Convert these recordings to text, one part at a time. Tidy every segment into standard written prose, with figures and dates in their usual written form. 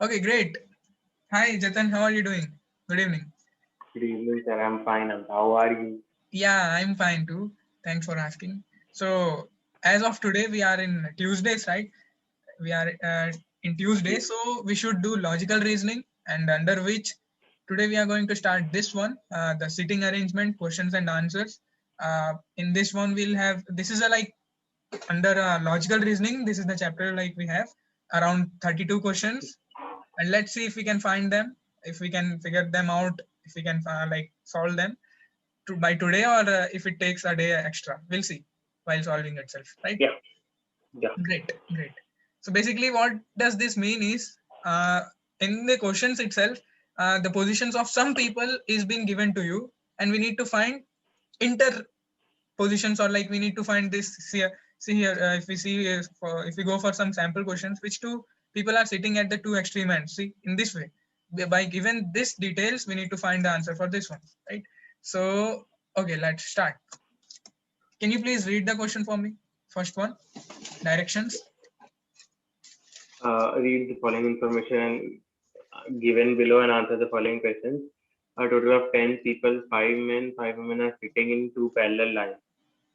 Okay, great. Hi, Jatan. How are you doing? Good evening. Good evening, sir. I'm fine. How are you? Yeah, I'm fine too. Thanks for asking. So, as of today, we are in Tuesdays, right? We are in Tuesday, Yes. so we should do logical reasoning, and under which today we are going to start this one, the sitting arrangement, questions and answers. In this one, we'll have this is a like under logical reasoning. This is the chapter like we have around 32 questions, and let's see if we can find them, if we can figure them out, if we can like solve them by today, or if it takes a day extra. We'll see while solving itself, right? Yeah. Yeah. Great, great. So basically, what does this mean is, in the questions itself, the positions of some people is being given to you, and we need to find inter positions, or like we need to find this. See here, if we see if we go for some sample questions, which two people are sitting at the two extreme ends. See, in this way, by given this details, we need to find the answer for this one, right? So, okay, let's start. Can you please read the question for me? First one, directions. Read the following information and given below and answer the following questions. A total of 10 people, 5 men, 5 women are sitting in two parallel lines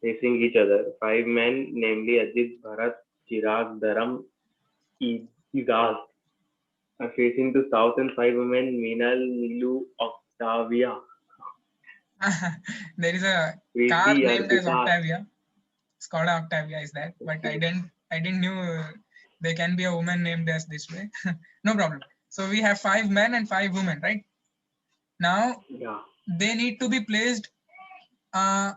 facing each other. 5 men, namely Ajit, Bharat, Chirag, Dharam, Igaz, are facing to south, and 5 women, Meenal, Nilu, Octavia, There is a car Preeti, named as Arpita. Octavia. Skoda Octavia is that, but I Okay. didn't knew there can be a woman named as this way. No problem. So we have five men and five women, right? Now Yeah. they need to be placed uh,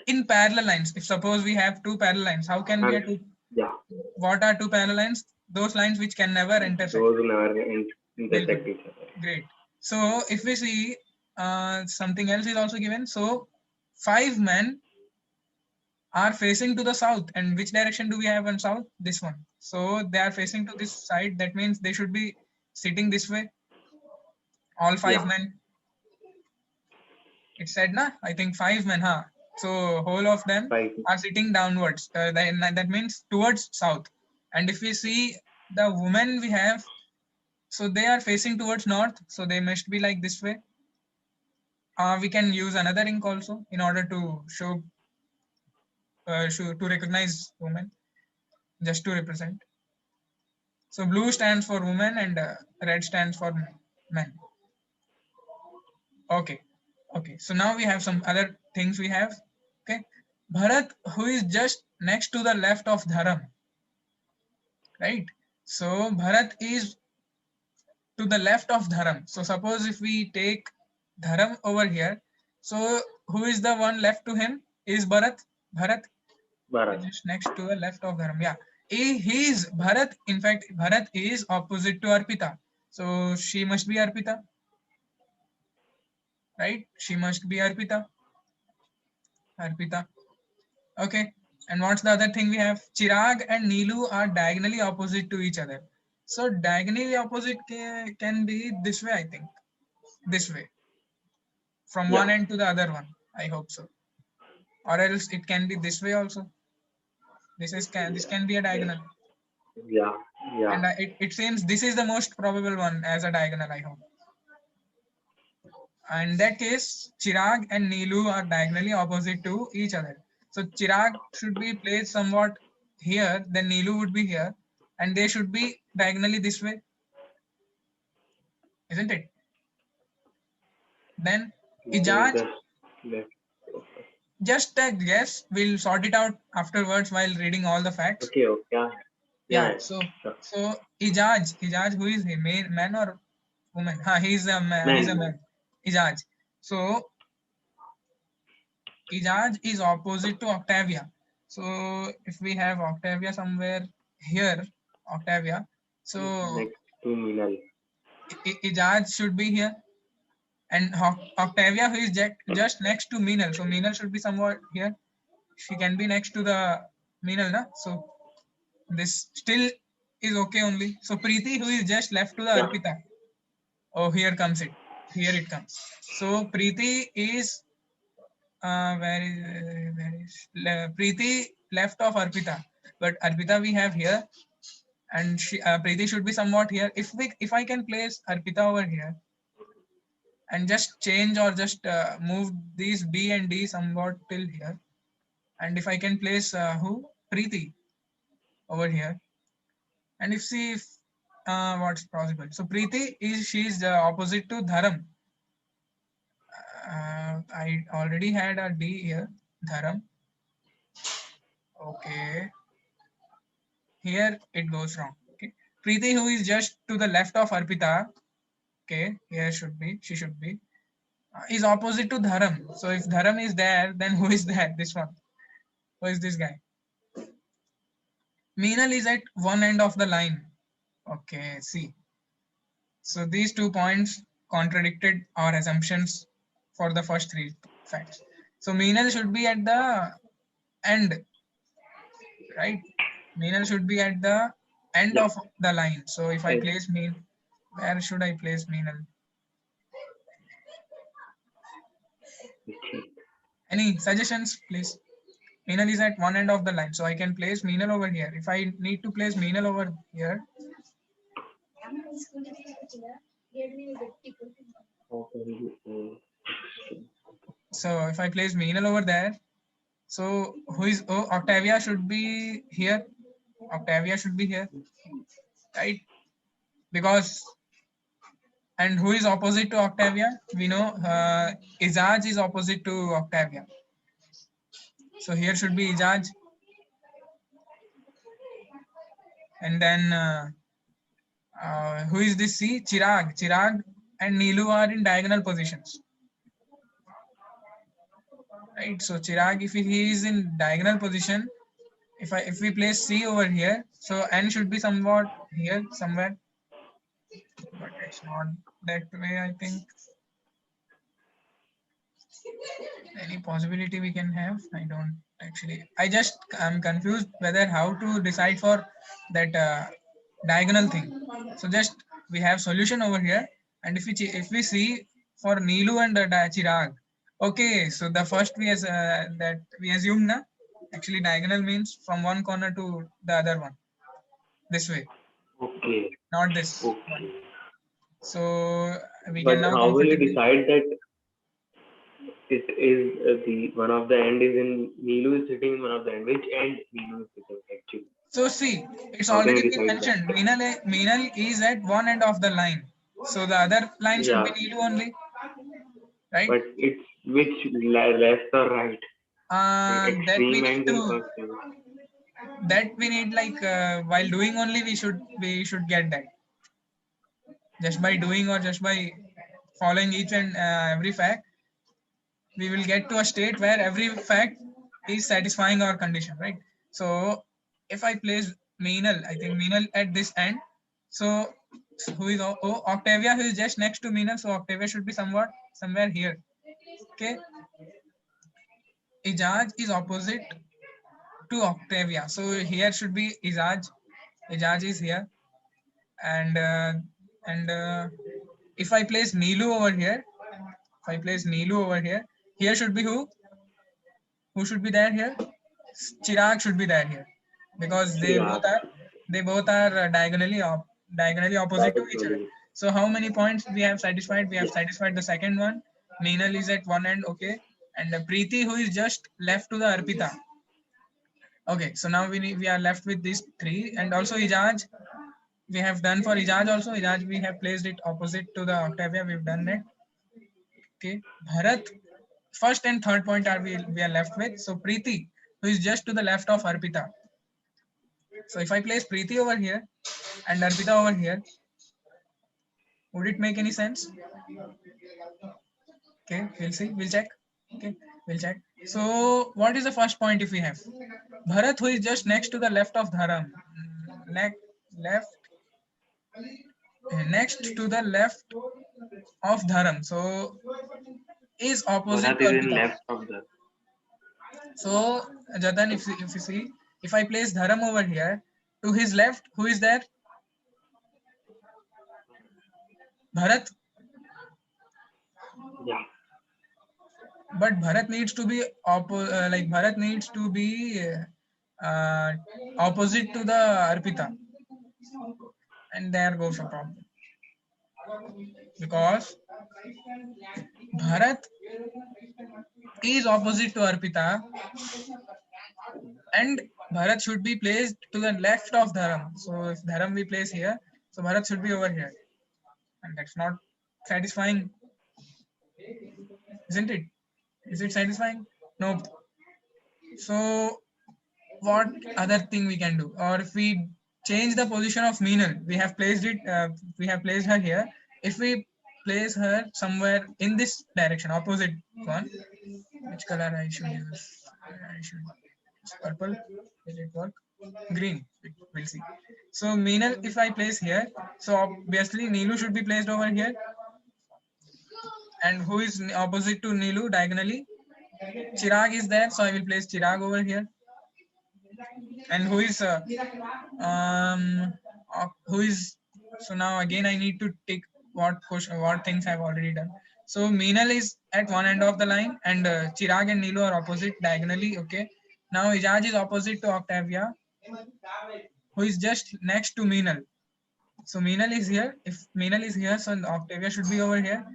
in parallel lines. If suppose we have two parallel lines, how can we And have two? yeah, What are two parallel lines? Those lines which can never intersect. those who never Very good. intersect each other. Great. So if we see something else is also given. So five men are facing to the south, and which direction do we have on south? This one. So they are facing to this side. That means they should be sitting this way. All five Yeah. men. It said na. I think five men, huh? So whole of them 5. are sitting downwards. That means towards south. And if we see the women we have, so they are facing towards north. So they must be like this way. We can use another ink also in order to show to recognize women, just to represent. So blue stands for women, and red stands for men. Okay. Okay. So now we have some other things we have. Okay. Bharat, who is just next to the left of Dharam, right? So Bharat is to the left of Dharam. So suppose if we take Dharam over here, so who is the one left to him? Is Bharat. Bharat Bharat. is just next to the left of Dharam. Yeah. He is Bharat. In fact, Bharat is opposite to Arpita. So she must be Arpita, right? She must be Arpita. Arpita. Okay. And what's the other thing we have? Chirag and Neelu are diagonally opposite to each other. So diagonally opposite can be this way, I think. This way. From Yeah. one end to the other one. I hope so. Or else it can be this way also. This Yeah. can be a Yes. diagonal. Yeah. Yeah. And it seems this is the most probable one as a diagonal, I hope. In that case, Chirag and Neelu are diagonally opposite to each other. So Chirag should be placed somewhat here, then Neelu would be here, and they should be diagonally this way, isn't it? Then Let me Ijaz, just let. just a guess, we'll sort it out afterwards while reading all the facts. Okay. Okay. Yeah. Yeah, Yeah. Sure. so Ijaz, who is he? Man or woman? He's a man. He's a Man. man. Ijaz. So Ijaz is opposite to Octavia. So if we have Octavia somewhere here, Octavia, so Next to Minal. Ijaz should be here, and Octavia, who is just next to Meenal. So Meenal should be somewhere here. She can be next to the Meenal, na? So this still is okay only. So Preeti, who is just left to the Yeah. Arpita. Oh, here comes it. Here it comes. So Preeti is where is Preeti left of Arpita, but Arpita we have here, and Preeti should be somewhat here. If I can place Arpita over here and just change or just move these B and D somewhat till here, and if I can place who Preeti over here, and if see if what's possible. So Preeti she's opposite to Dharam. I already had a D here, Dharam. Okay, here it goes wrong. Okay, Preeti, who is just to the left of Arpita. Okay, here she should be is opposite to Dharam. So if Dharam is there, then who is there? This one. Who is this guy? Meenal is at one end of the line. Okay, see. So these 2 points contradicted our assumptions for the first 3 facts. So Meenal should be at the end, right? Meenal should be at the end Yeah. of the line. So if I Yes. place Meenal, where should I place Meenal? Any suggestions, please? Meenal is at one end of the line, so I can place Meenal over here. If I need to place Meenal over here, so if I place Meenal over there, so who is Octavia should be here. Octavia should be here, right? Because and who is opposite to Octavia? We know Ijaz is opposite to Octavia. So here should be Ijaz. And then who is this? See, Chirag. Chirag and Neelu are in diagonal positions. Right. So Chirag, if he is in diagonal position, if we place C over here, so N should be somewhat here somewhere. But it's not that way, I think. Any possibility we can have? I don't actually. I'm confused whether how to decide for that diagonal thing. So just we have solution over here, and if we see for Neelu and Chirag, okay. So the first we as that we assume na actually diagonal means from one corner to the other one, this way, Okay. not this one. Okay. So we But can now how will you comfortably. decide that it is the one of the end is in Neelu is sitting in one of the end? Which end Neelu is sitting actually? So see, it's How can already you been decide that? mentioned. Meenal is at one end of the line. So the other line should be Yeah, Neelu only, right? but it's which left or right? That we Extreme need ends in to first place. like while doing only we should get that just by doing or just by following each and every fact we will get to a state where every fact is satisfying our condition, right? So if I place Meenal, I think Meenal at this end. So who is Octavia, who is just next to Meenal. So Octavia should be somewhere here. Okay. Ijaz is opposite to Octavia. So here should be Ijaz. Ijaz is here. And if I place Neelu over here, here should be who? Who should be there here? Chirag should be there here because Yeah, they both are diagonally that opposite to is each other. true. So how many points we have satisfied? We have satisfied the second one. Meenal is at one end, okay, and Preeti who is just left to the Arpita. Okay, so now we are left with these 3, and also Ijaz. We have done for Ijaz also. Ijaz we have placed it opposite to the Octavia. We've done it. Okay, Bharat. First and third point are we are left with. So Preeti, who is just to the left of Arpita. So if I place Preeti over here and Arpita over here, would it make any sense? Okay, we'll see. We'll check. Okay, we'll check. So what is the first point if we have? Bharat, who is just next to the left of Dharam. Left, next to the left of Dharam. So is opposite Bharat to is in Arpita. left of the. So Jatan, if you see, if I place Dharam over here, to his left, who is there? Bharat. Yeah. But Bharat needs to be Bharat needs to be opposite to the Arpita. And there goes a problem. Because Bharat is opposite to Arpita, and Bharat should be placed to the left of Dharam. So if Dharam we place here, so Bharat should be over here. And that's not satisfying, isn't it? Is it satisfying? Nope. So what other thing we can do? Or if we change the position of Meenal, we have placed it, we have placed her here. If we place her somewhere in this direction, opposite one, which color I should use? I should use purple. Will it work? Green. We'll see. So Meenal, if I place here, so obviously Neelu should be placed over here. And who is opposite to Neelu diagonally? Chirag is there, so I will place Chirag over here. And who is so now again I need to take what things I've already done. So Meenal is at one end of the line, and Chirag and Neelu are opposite diagonally. Okay. Now Ijaz is opposite to Octavia, who is just next to Meenal. So Meenal is here. If Meenal is here, so Octavia should be over here.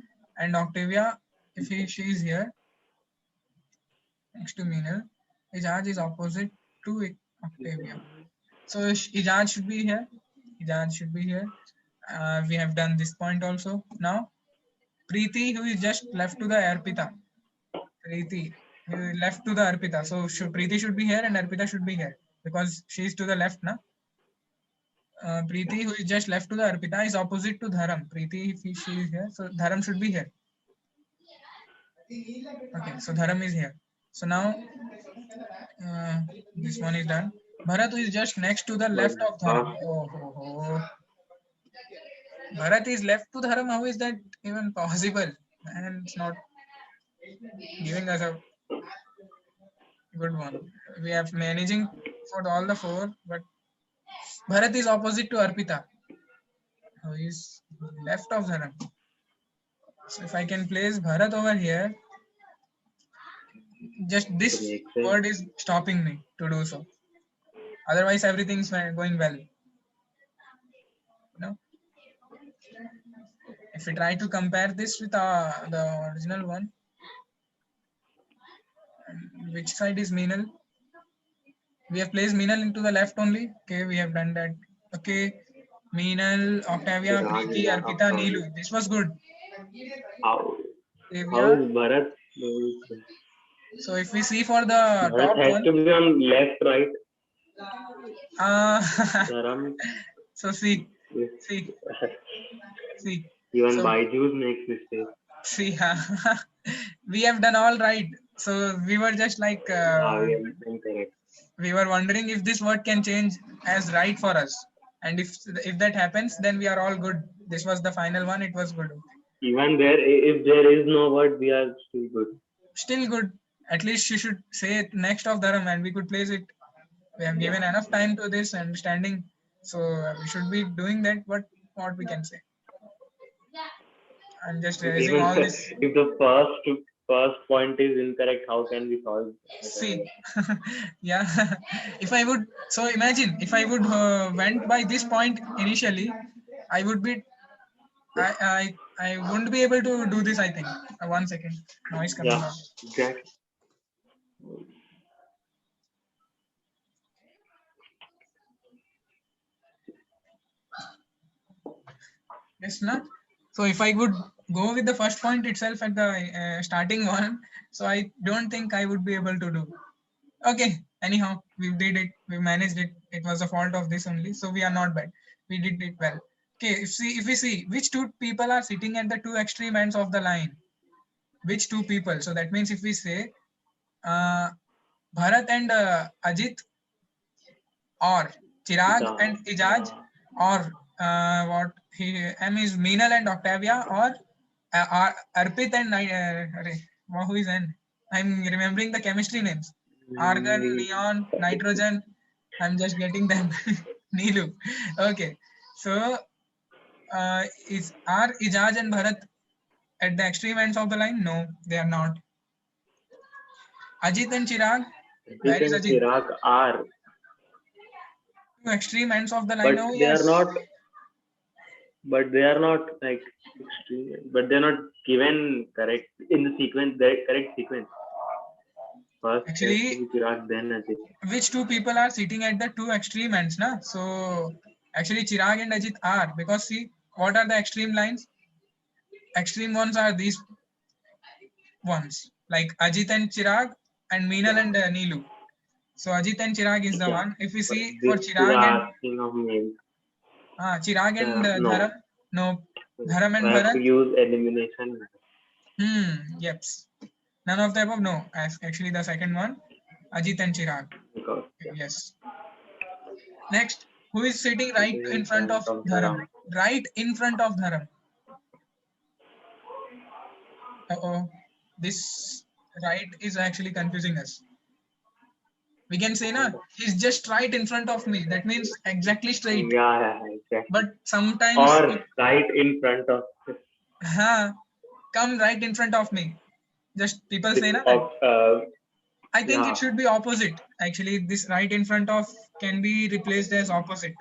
And Octavia, if she is here next to Meenal, Ijaz is opposite to Octavia. So Ijaz should be here. Ijaz should be here. We have done this point also. Now Preeti, who is just left to the Arpita. Preeti, who is left to the Arpita. So Preeti should be here and Arpita should be here because she is to the left now. Preeti, who is just left to the Arpita, is opposite to Dharam. Preeti, if she is here, so Dharam should be here. Okay, so Dharam is here. So now this one is done. Bharat is just next to the left of Dharam. Oh. Bharat is left to Dharam. How is that even possible? And it's not giving us a good one. We are managing for all the four, but Bharat is opposite to Arpita, who is left of Dharam. So if I can place Bharat over here, just this word is stopping me to do so. Otherwise, everything's going well. No. If we try to compare this with the original one, which side is Meenal? We have placed Meenal into the left only. Okay, we have done that. Okay, Meenal, Octavia, Preeti, Arpita, Neelu. This was good. How is Bharat? So if we see for the Bharat top has one, to be on left, right. So see. Even Byju's makes mistakes. See, we have done all right. So we were just like we were wondering if this word can change as right for us, and if that happens, then we are all good. This was the final one. It was good. Even there, if there is no word, we are still good. Still good. At least you should say it next of Dharam, and we could place it. We have given enough time to this understanding, so we should be doing that. But what we can say? I'm just raising even all this. If the first point is incorrect, how can we solve? See, yeah. If I would, so imagine if I would went by this point initially, I would be, I wouldn't be able to do this. I think. 1 second, noise coming out. Exactly. Yes, na. So if I would go with the first point itself at the starting one, so I don't think I would be able to do. Okay, anyhow, we did it. We managed it. It was a fault of this only. So we are not bad. We did it well. Okay, if we see which two people are sitting at the two extreme ends of the line, which two people? So that means if we say Bharat and Ajit, or Chirag and Ijaz, or what M is Meenal and Octavia, or Arpit and who is N? I'm remembering the chemistry names. Argon, neon, nitrogen. I'm just getting them. Neelu. Okay. So are Ijaz and Bharat at the extreme ends of the line? No, they are not. Ajit and Chirag. Where is Ajit? Chirag are. extreme ends of the line. But Oh they yes. are not. But they are not like extreme. But they're not given correct in the sequence. The correct sequence. First has to Actually, be Chirag, then Ajit. which two people are sitting at the two extreme ends, na? So actually, Chirag and Ajit are, because see, what are the extreme lines? Extreme ones are these ones, like Ajit and Chirag and Meenal and Neelu. So Ajit and Chirag is the Yeah. one. If we But see for this you Chirag and are asking of me. Chirag and No. Dharam, no, Dharam I and have to Bharat. use elimination. Yep. None of the above. No, actually the second one, Ajit and Chirag. Because Yes. Next, who is sitting right sitting in in front front of of Dharam? Dharam. Right in front of Dharam. Uh-oh. This right is actually confusing us. We can say, na, he's just right in front of me. That means exactly straight. Yeah, exactly. But sometimes, Or right in front of come right in front of me. Just people say, na, that. of I think yeah, it should be opposite. Actually, this right in front of can be replaced as opposite.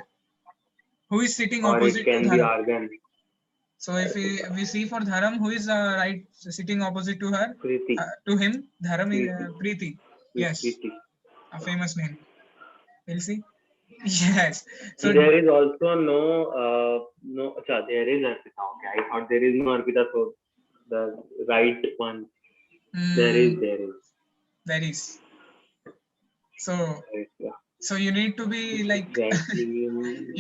Who is sitting or it opposite to can be Dharam? Argan. So if we see for Dharam, who is right sitting opposite to her, Preeti. to him, Dharam is Preeti. Preeti. Yes, Preeti. a famous name. We'll see. Yes. So And there is also no acha, there is Arpita. Okay, I thought there is no Arpita, so the right one. There is. there is. So Yeah. so you need to be like Exactly.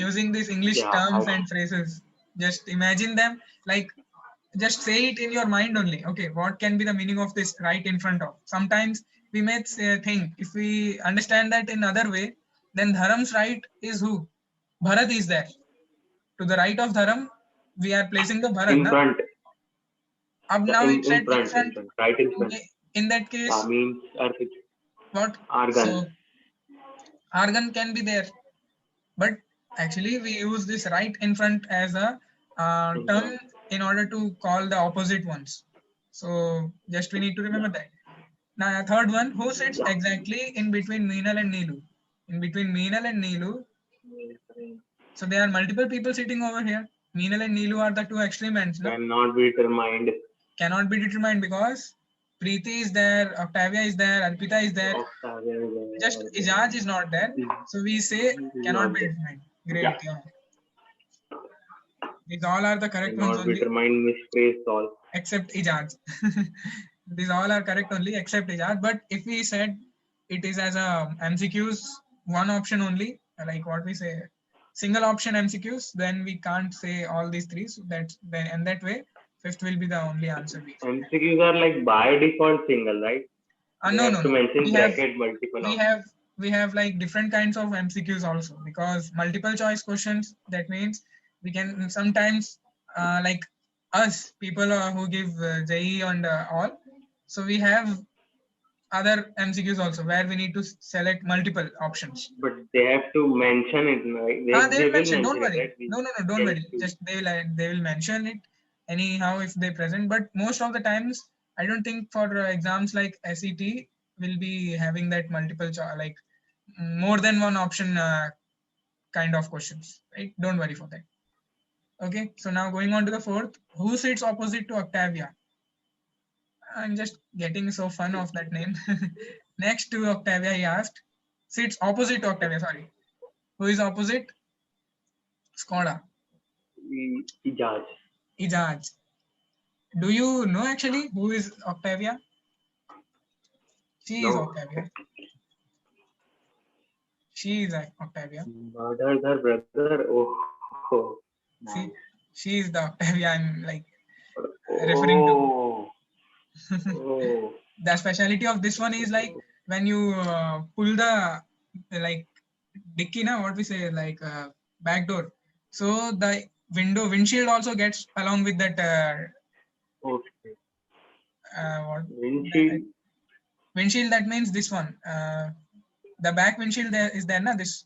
using these English Yeah, terms and phrases. Just imagine them, like just say it in your mind only. Okay, what can be the meaning of this right in front of? Sometimes we may think, if we understand that in other way, then Dharam's right is who? Bharat is there. To the right of Dharam, we are placing the Bharat. in Na? front. Now it said in In front. front, right in front. In that case, Means Arpita. what? Argan. So Argan can be there. But actually, we use this right in front as a In term front. in order to call the opposite ones. So just we need to remember that. Now, third one, who sits Yeah. exactly in between Meenal and Neelu? In between Meenal and Neelu, so there are multiple people sitting over here. Meenal and Neelu are the two extreme ends, no? Cannot be determined. Cannot be determined because Preeti is there, Octavia is there, Arpita is there. Just Ijaz is not there. So we say cannot be determined. Great. Yeah. These all are the correct ones Cannot be only, determined, misplaced all. except Ijaz. These all are correct only except Ijaz. But if we said it is as a MCQs, one option only, like what we say, single option MCQs, then we can't say all these three. So that's then, and that way, fifth will be the only answer. MCQs are like by default single, right? You No, have no, to no. mention bracket multiple We options. have we have like different kinds of MCQs also, because multiple choice questions, that means we can sometimes like us people who give JEE and all, so we have other MCQs also where we need to select multiple options. But they have to mention it, right? They They will will mention. Don't mention it, worry. right? No, don't Can worry. choose. Just they will mention it anyhow if they present. But most of the times, I don't think for exams like SET will be having that multiple like more than one option kind of questions. Right? Don't worry for that. Okay. So now going on to the fourth, who sits opposite to Octavia? I'm just getting so fun of that name. Next to Octavia, he asked, sits opposite to Octavia. Sorry, who is opposite? Skoda. Ijaz. Ijaz. Do you know actually who is Octavia? She is No. Octavia. She is Octavia. Murdered her brother. Oh, nice. See, she is the Octavia I'm like referring to. Oh. The speciality of this one is like when you pull the like dicky, na, what we say, like back door. So the windshield also gets along with that. Okay. What? Windshield. Windshield. That means this one. The back windshield there is there, na, this.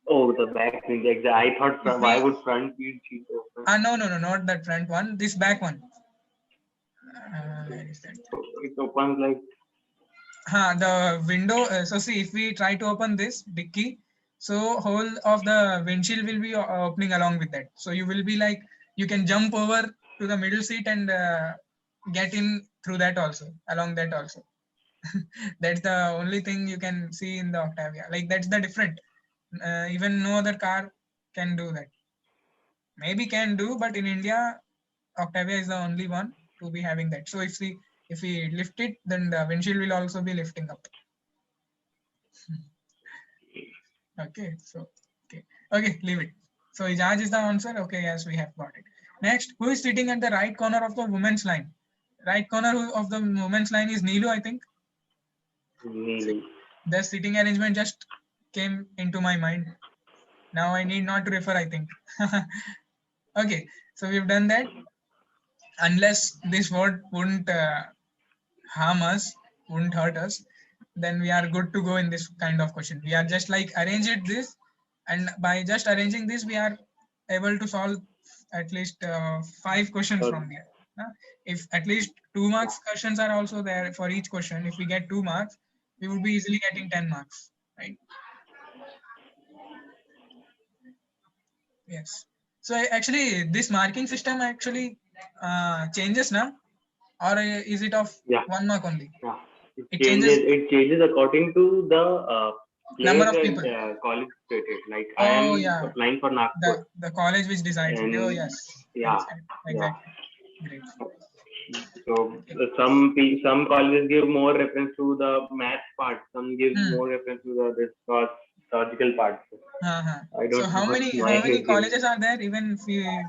Oh, the back windshield. I thought why would front windshield open? No, not that front one. This back one. Where is that? It opens like. The window. So see, if we try to open this dicky, So whole of the windshield will be opening along with that. So you will be like, you can jump over to the middle seat and get in through that also, along that also. That's the only thing you can see in the Octavia. Like that's the different. Even no other car can do that. Maybe can do, but in India, Octavia is the only one to be having that. So if we lift it, then the windshield will also be lifting up. Okay, so okay, leave it. So Ijaz is the answer. Okay, yes, we have got it. Next, who is sitting at the right corner of the women's line? Right corner of the women's line is Neelu, I think. Neelu. The sitting arrangement just came into my mind. Now I need not to refer, I think. Okay, so we've done that. Unless this word wouldn't harm us, wouldn't hurt us, then we are good to go in this kind of question. We are just like arranged this, and by just arranging this, we are able to solve at least 5 questions from here. If at least 2 marks questions are also there for each question, if we get 2 marks, we would be easily getting 10 marks, right? Yes. So actually, this marking system actually changes now, or is it of Yeah. 1 mark only? Yeah. It changes. It changes according to the Number place of and people. college stated. Like I Oh am yeah, applying for Nagpur, the college which decides it. Oh and yes, yeah, yeah. exactly. Great. So Okay. some colleges give more reference to the math part. Some give Hmm. more reference to the this logical part. Uh-huh. I So don't know what how mine many is giving. colleges are there? Even if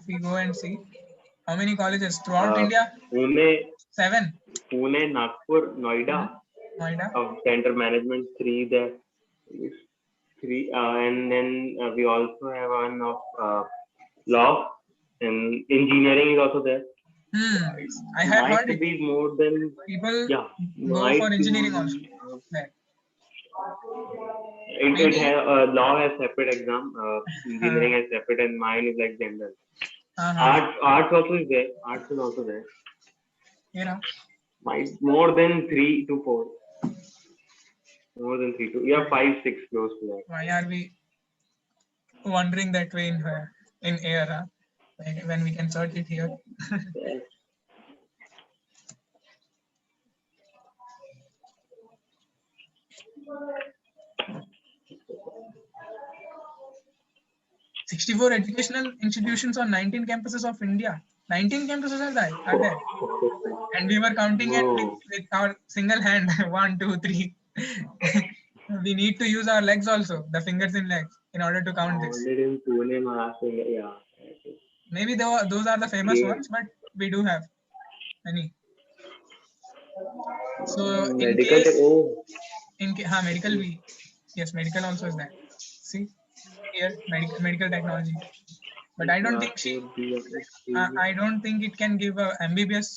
we go and see how many colleges throughout Uh, India? Pune, 7. Nagpur, Noida, Hmm. Noida. of center management, three there, three, and then we also have one of law, and engineering is also there. Hmm. It I have might heard it. be more than, People yeah, go for might be more engineering than. also there. It Maybe. has law has separate exam, engineering has separate, and mine is like general. Uh-huh. Arts also is there. Arts is also there. You know, Might more than 3 to 4. More than 3 to, yeah, why 5, 6 close to that. why are we wondering that way in air? Huh? When we can search it here. Yes. 64 educational institutions on 19 campuses of India. 19 campuses are there. And we were counting it No. with our single hand. 1, 2, 3. We need to use our legs also, the fingers in legs, in order to count this. Founded in Pune, Maharashtra. Yeah. Maybe those are the famous Great. ones, but we do have many. So in Medical tech. case, Oh. medical, yes, medical also is there. See here, medical technology. But I don't think Nagpur, I don't think it can give a MBBS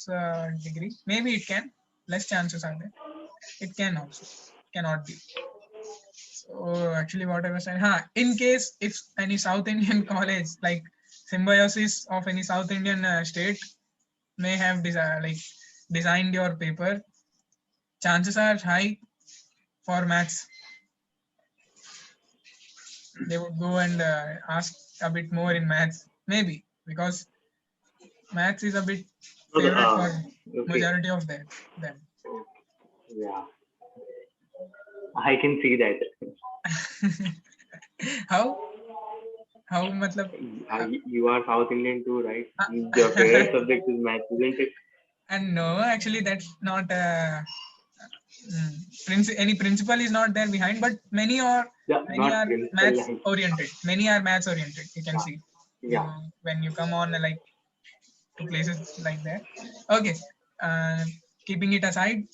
degree. Maybe it can. Less chances are there. It can also. Cannot be. So actually, what I was saying, in case if any South Indian college like Symbiosis of any South Indian state may have designed your paper, chances are high for maths. They would go and ask a bit more in maths, maybe because maths is a bit favorite for Okay. majority of them. Yeah. I can see that. How matlab, You are South Indian too, right? Your uh, favorite subject is math, isn't it? and no, actually that's not any principle is not there behind, but Yeah, many not are principal maths line. oriented. Many are maths oriented. You can Yeah. see you Yeah. when you come on like to places like that. Okay, uh, keeping it aside,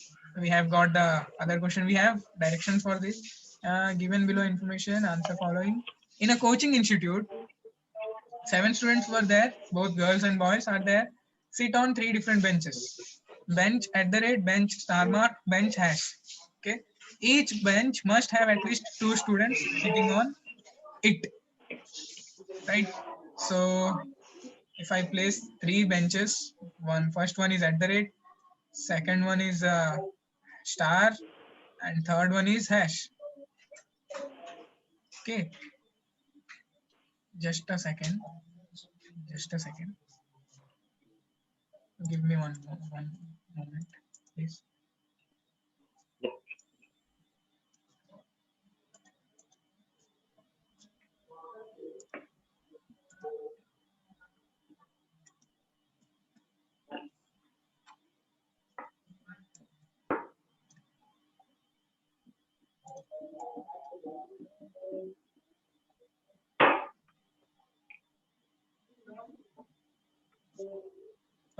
we have got the other question. We have directions for this. Given below information, answer following. In a coaching institute, 7 students were there. Both girls and boys are there. Sit on 3 different benches. Bench at the rate, bench star mark, bench hash. Okay. Each bench must have at least 2 students sitting on it. Right. So if I place 3 benches, first one is at the rate, second one is star, and third one is hash. Okay, just a second. Just a second. Give me one moment, please.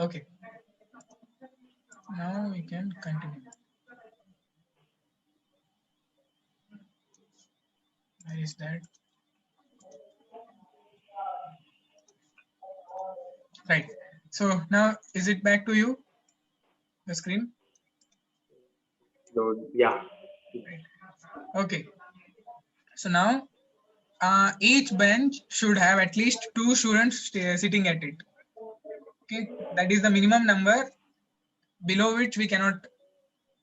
Okay, now we can continue. Where is that? Right. So now is it back to you, the screen? So yeah. Right. Okay. So now each bench should have at least 2 students sitting at it. Okay, that is the minimum number below which we cannot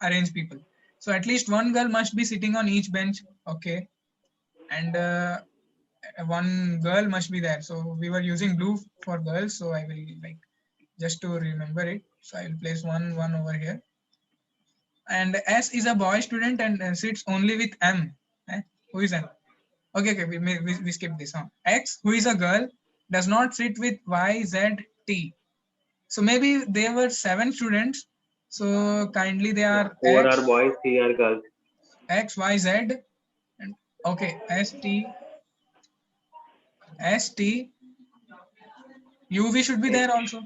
arrange people. So at least one girl must be sitting on each bench. Okay, and one girl must be there. So we were using blue for girls. So I will like just to remember it. So I will place one over here. And S is a boy student and sits only with M. Who is M? Okay, we skip this. X, who is a girl, does not sit with Y, Z, T. So maybe there were 7 students. So kindly they Yeah. are 4 are boys, 3 are girls. X, Y, Z, and okay, S, T, S, T, U, V should be there H, also.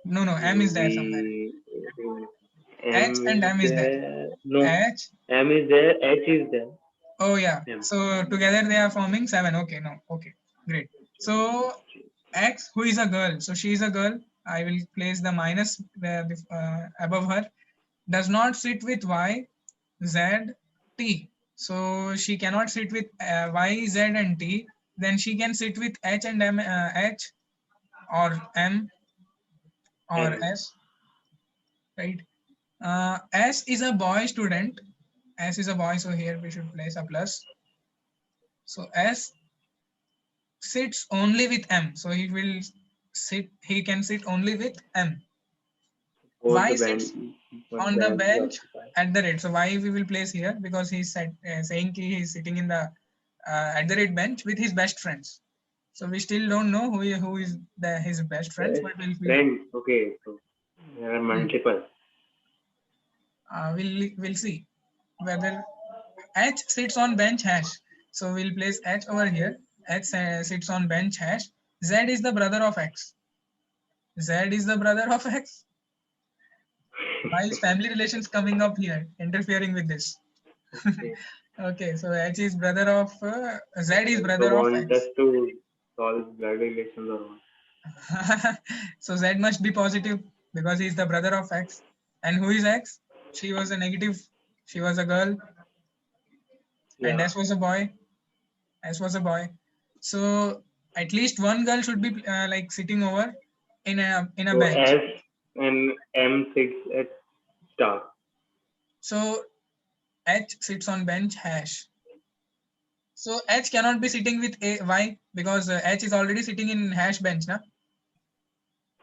No, M is U, there somewhere. V, H M and is M is there. there. No, H. M is there, H is there. Oh yeah. M. So together they are forming 7. Okay, no. Okay, great. So X, who is a girl? So she is a girl. I will place the minus above her. Does not sit with Y, Z, T. So she cannot sit with Y, Z, and T. Then she can sit with H and M, H or M or M. S, right? S is a boy student. S is a boy, so here we should place a plus. So S sits only with M. So he can sit only with M. Both the Y bench, sits one on the bench is bench occupied. at the rate. So Y we will place here because he's saying he's sitting in the at the rate bench with his best friends. So we still don't know who is his best friends, Best but friend. Okay, so there are multiple. we'll see whether H sits on bench hash. So we'll place H over here. H sits on bench hash. Z is the brother of X. Z is the brother of X. Why is family relations coming up here, interfering with this? Okay. Okay, so H is brother of Z is So brother of want us X. to solve blood relations or what? So Z must be positive because he is the brother of X. And who is X? She was a negative. She was a girl, and Yeah. S was a boy. S was a boy. So at least one girl should be like sitting over in a So bench. S and M sits at star. So H sits on bench hash. So H cannot be sitting with a Y because H is already sitting in hash bench, na?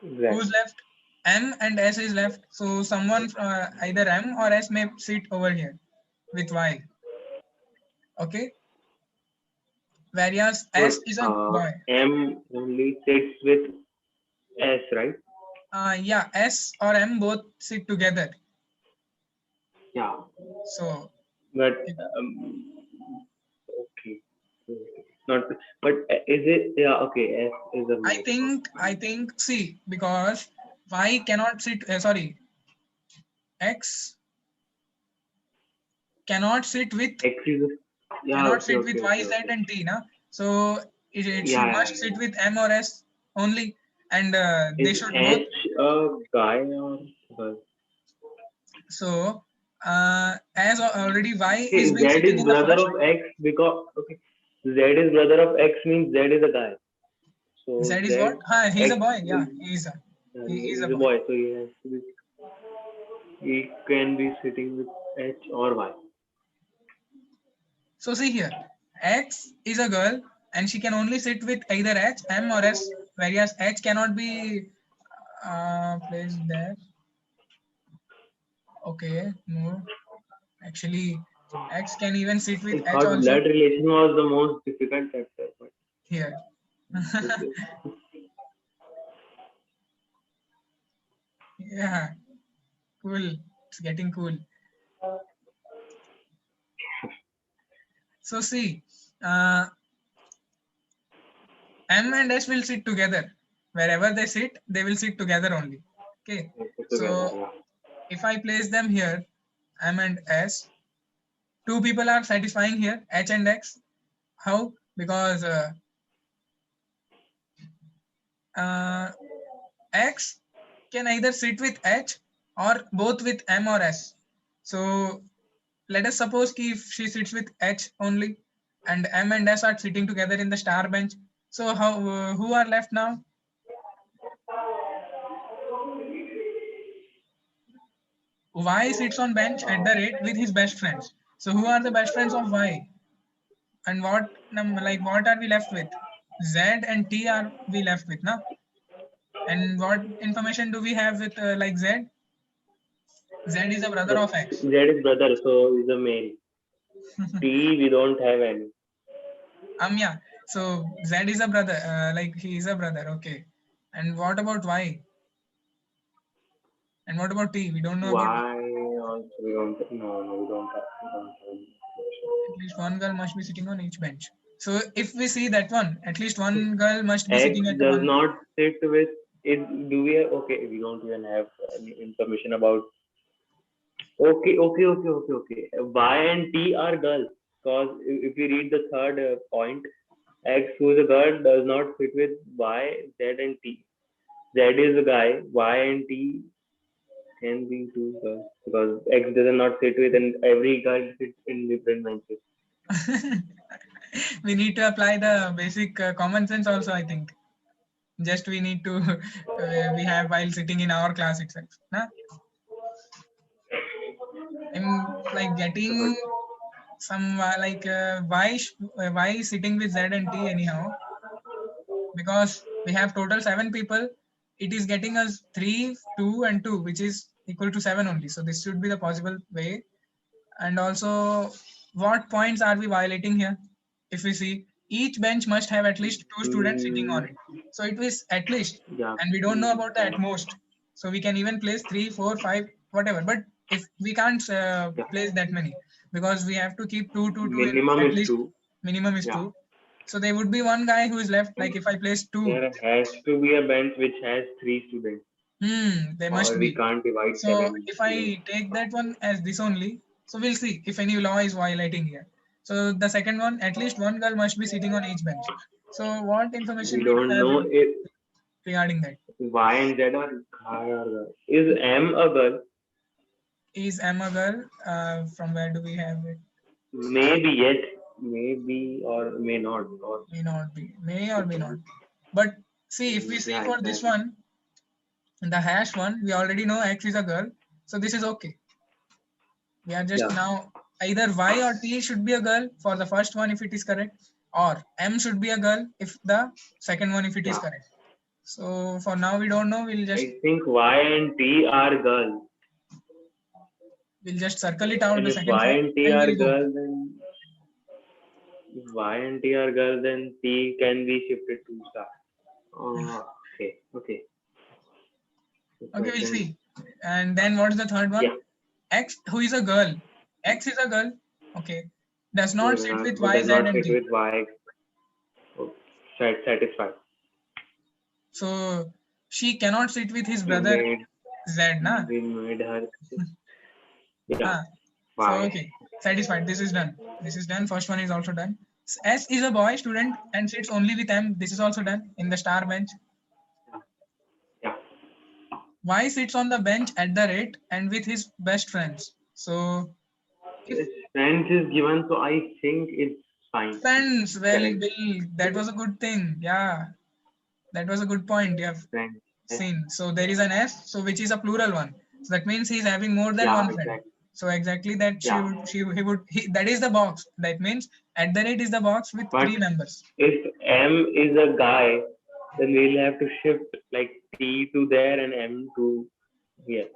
Who's Exactly. left? M and S is left. So someone either M or S may sit over here with Y. Okay. Whereas But S is a boy. M only sits with S, right? Yeah, S or M both sit together. Yeah. So But it, okay. Not. But is it? Yeah. Okay. S is a boy. I think see because Y cannot sit. Sorry, X cannot sit with X is. Yeah. Okay. Okay. Y, Okay. Z, Okay. and T, na? So it should Yeah. Yeah. must sit Yeah. with M or S only, and they Is should both. H a guy or girl? So as already Y is Okay, Z been sitting is in the brother first. of X because okay, Z is brother of X means Z is a guy. Z So is what? Z He's a X boy. is Yeah, he is a he's a boy. boy, so he has to be he can be sitting with H or Y. So see here, X is a girl and she can only sit with either H, M or S, whereas H cannot be placed there. Okay, no. Actually, X can even sit with I H thought also blood relation was the most difficult chapter, but here. okay. Yeah, cool. It's getting cool. So see, M and S will sit together. Wherever they sit, they will sit together only. Okay. Together, So yeah. if I place them here, M and S, two people are satisfying here, H and X. How? Because X can either sit with H or both with M or S. So let us suppose if she sits with H only and M and S are sitting together in the star bench. So how who are left now? Y sits on bench at the rate with his best friends. So who are the best friends of Y? And what are we left with? Z and T are we left with now? And what information do we have with like Z? Z is a brother of X. Z is brother, so is a male. T we don't have any. Yeah. So Z is a brother, like he is a brother. Okay. And what about Y? And what about T? We don't know about T. Why also we don't no we don't have At least one girl must be sitting on each bench. So if we see that one, at least one girl must be X sitting at does one. not sit with it. Do we have, okay, we don't even have any information about okay. Y and T are girls. Because if you read the third point, X, who is a girl, does not fit with Y, Z, and T. Z is a guy, Y and T can be two girls because X does not sit with, and every girl sits in different benches. We need to apply the basic common sense also, I think. Just we need to we have while sitting in our class itself. Nah? I'm like getting some why sitting with Z and T anyhow, because we have total 7 people. It is getting us 3, 2, and 2, which is equal to 7 only. So this should be the possible way. And also, what points are we violating here? If we see, each bench must have at least 2 students sitting on Mm, it. So it is at least, yeah. and we don't know about the at most. So we can even place 3, 4, 5, whatever. But if we can't Yeah. place that many, because we have to keep 2, 2, 2 in Minimum at is least, two. minimum is Yeah. 2. So there would be one guy who is left. Like if I place 2, There has to be a bench which has three students, there or must we be. can't divide So seven if students. I take that one as this only, so we'll see if any law is violating here. So the second one, at least one girl must be sitting on each bench. So what information We we do don't have know if regarding that? Y and Z are guy or girl. Is M a girl? Is M a girl? From where do we have it? Maybe yet, maybe or may not. Or May not be, may or may not be. But see, if we see yeah, for this exactly. one, the hash one, we already know X is a girl. So this is okay. We are just Yeah. now either Y or T should be a girl for the first one if it is correct, or M should be a girl if the second one if it is Yeah. correct. So for now we don't know. I think Y and T are girls. We'll just circle it out And the if second Y one and T and are we'll go. girls, then if Y and T are girls, then T can be shifted to star. Okay. The Okay, we'll question. see. And then what is the third Yeah. one? X, who is a girl. X is a girl. Okay. Does not sit with Who Y, does Z, not and fit T. with Y. Oh, satisfied. So she cannot sit with his We brother made Z, na? we made her. Yeah. Huh. So Y. okay, satisfied. This is done. This is done. First one is also done. S is a boy student and sits only with M. This is also done in the star bench. Yeah. Y sits on the bench at the rate and with his best friends. So if Friends is given, so I think it's fine. friends, well, Correct. Bill, that was a good thing. Yeah, that was a good point you have Friends. Yes. seen. So there is an S, so which is a plural one. So that means he's having more than Yeah, one friend. exactly. So exactly that that is the box. That means at the rate is the box with But 3 members. if M is a guy, then we'll have to shift like T to there and M to here.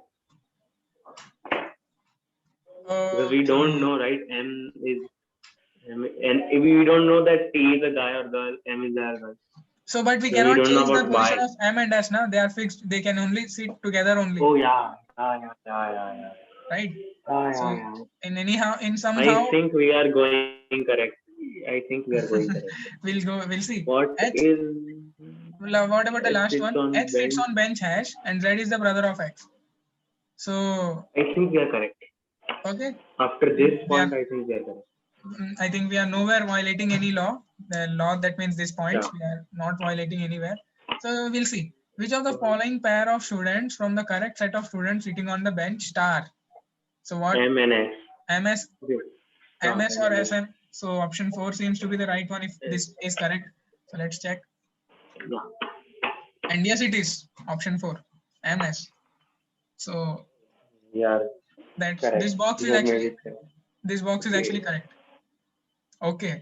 Because we don't Okay. know, right? And if we don't know that T is a guy or girl, M is a girl. So, but we So we cannot don't know change the about position Y. of M and S now. They are fixed. They can only sit together only, Oh yeah. right? So, Yeah. in I somehow, think we are going correct. I think we are going correct. we'll see. What H. is What about the H last sits one? on H sits bench? on bench hash, and Z is the brother of X. So, I think we are correct. okay, After this we are. point, I think we are correct. I think we are nowhere violating any law. The law, that means these points, Yeah. we are not violating anywhere. So we'll see. Which of the following pair of students from the correct set of students sitting on the bench star? So what? M and S. MS, Yeah. MS or SM? So option 4 seems to be the right one if this is correct. So let's check. Yeah. And yes, it is option 4, MS. So Yeah. that's Correct. this box You is have made actually it correct. actually correct. Okay.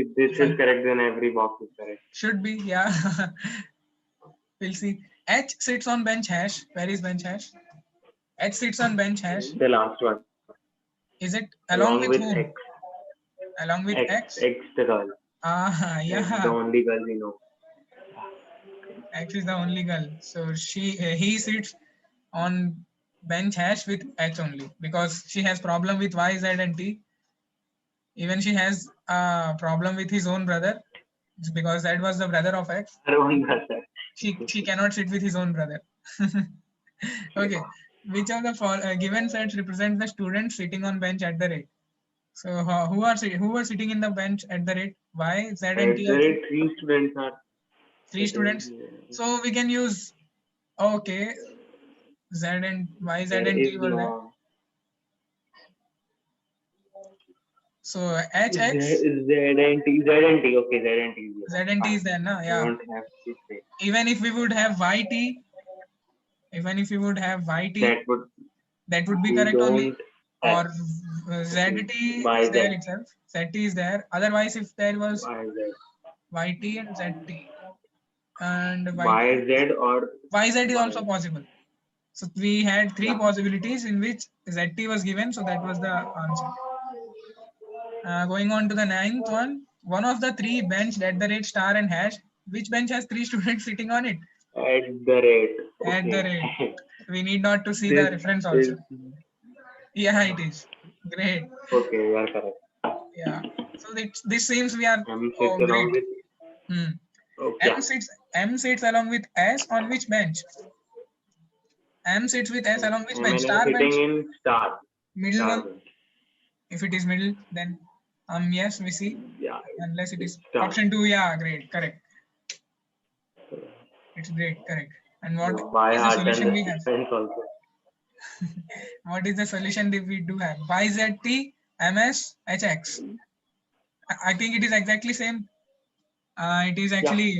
If this is correct, then every box is correct. Should be, yeah. We'll see. H sits on bench hash. Where is bench hash? H sits on bench hash. The last one. Is it along with whom? X. Along with X? X the girl. Ah, X the yeah. only girl we know. X is the only girl. So he sits on bench hash with H only because she has problem with Y, Z, and T. Even she has a problem with his own brother because that was the brother of X. Her own brother. She cannot sit with his own brother. Okay. Which of the given sets represent the students sitting on bench at the rate? So who are sitting in the bench at the rate? Y, Z, and At T the also. rate, 3 students are 3 students. So we can use, okay, Z and Y, Z there and is T were there. no So Z HX, and T. Okay, Z and T. Z and T is there, na? We Yeah. don't have this way. Even if we would have YT, that would be We correct only. don't Or have ZT Y, is there Z. itself. ZT is there. Otherwise, if there was Y, Z. YT and ZT and Y, Z or YZ is Y. also possible. So we had 3 Yeah. possibilities in which ZT was given. So that was the answer. Going on to the 9th one. One of the 3 benched at the rate star and hash. Which bench has 3 students sitting on it? At the rate. Okay. At the rate. We need not to see This the reference also. is- Yeah, it is. Great. Okay, you are correct. Yeah. So this seems we are M sits along great. with. Okay. M sits along with S on which bench? M sits with S along which bench? Star bench? Sitting in star. Middle Star one? bench. If it is middle, then yes, we see. Yeah. Unless it is Star. option 2, yeah, great, correct. It's great, correct. And what By is the heart solution and we have? defense also. What is the solution that we do have? YZT, MS, HX. I think it is exactly same. It is actually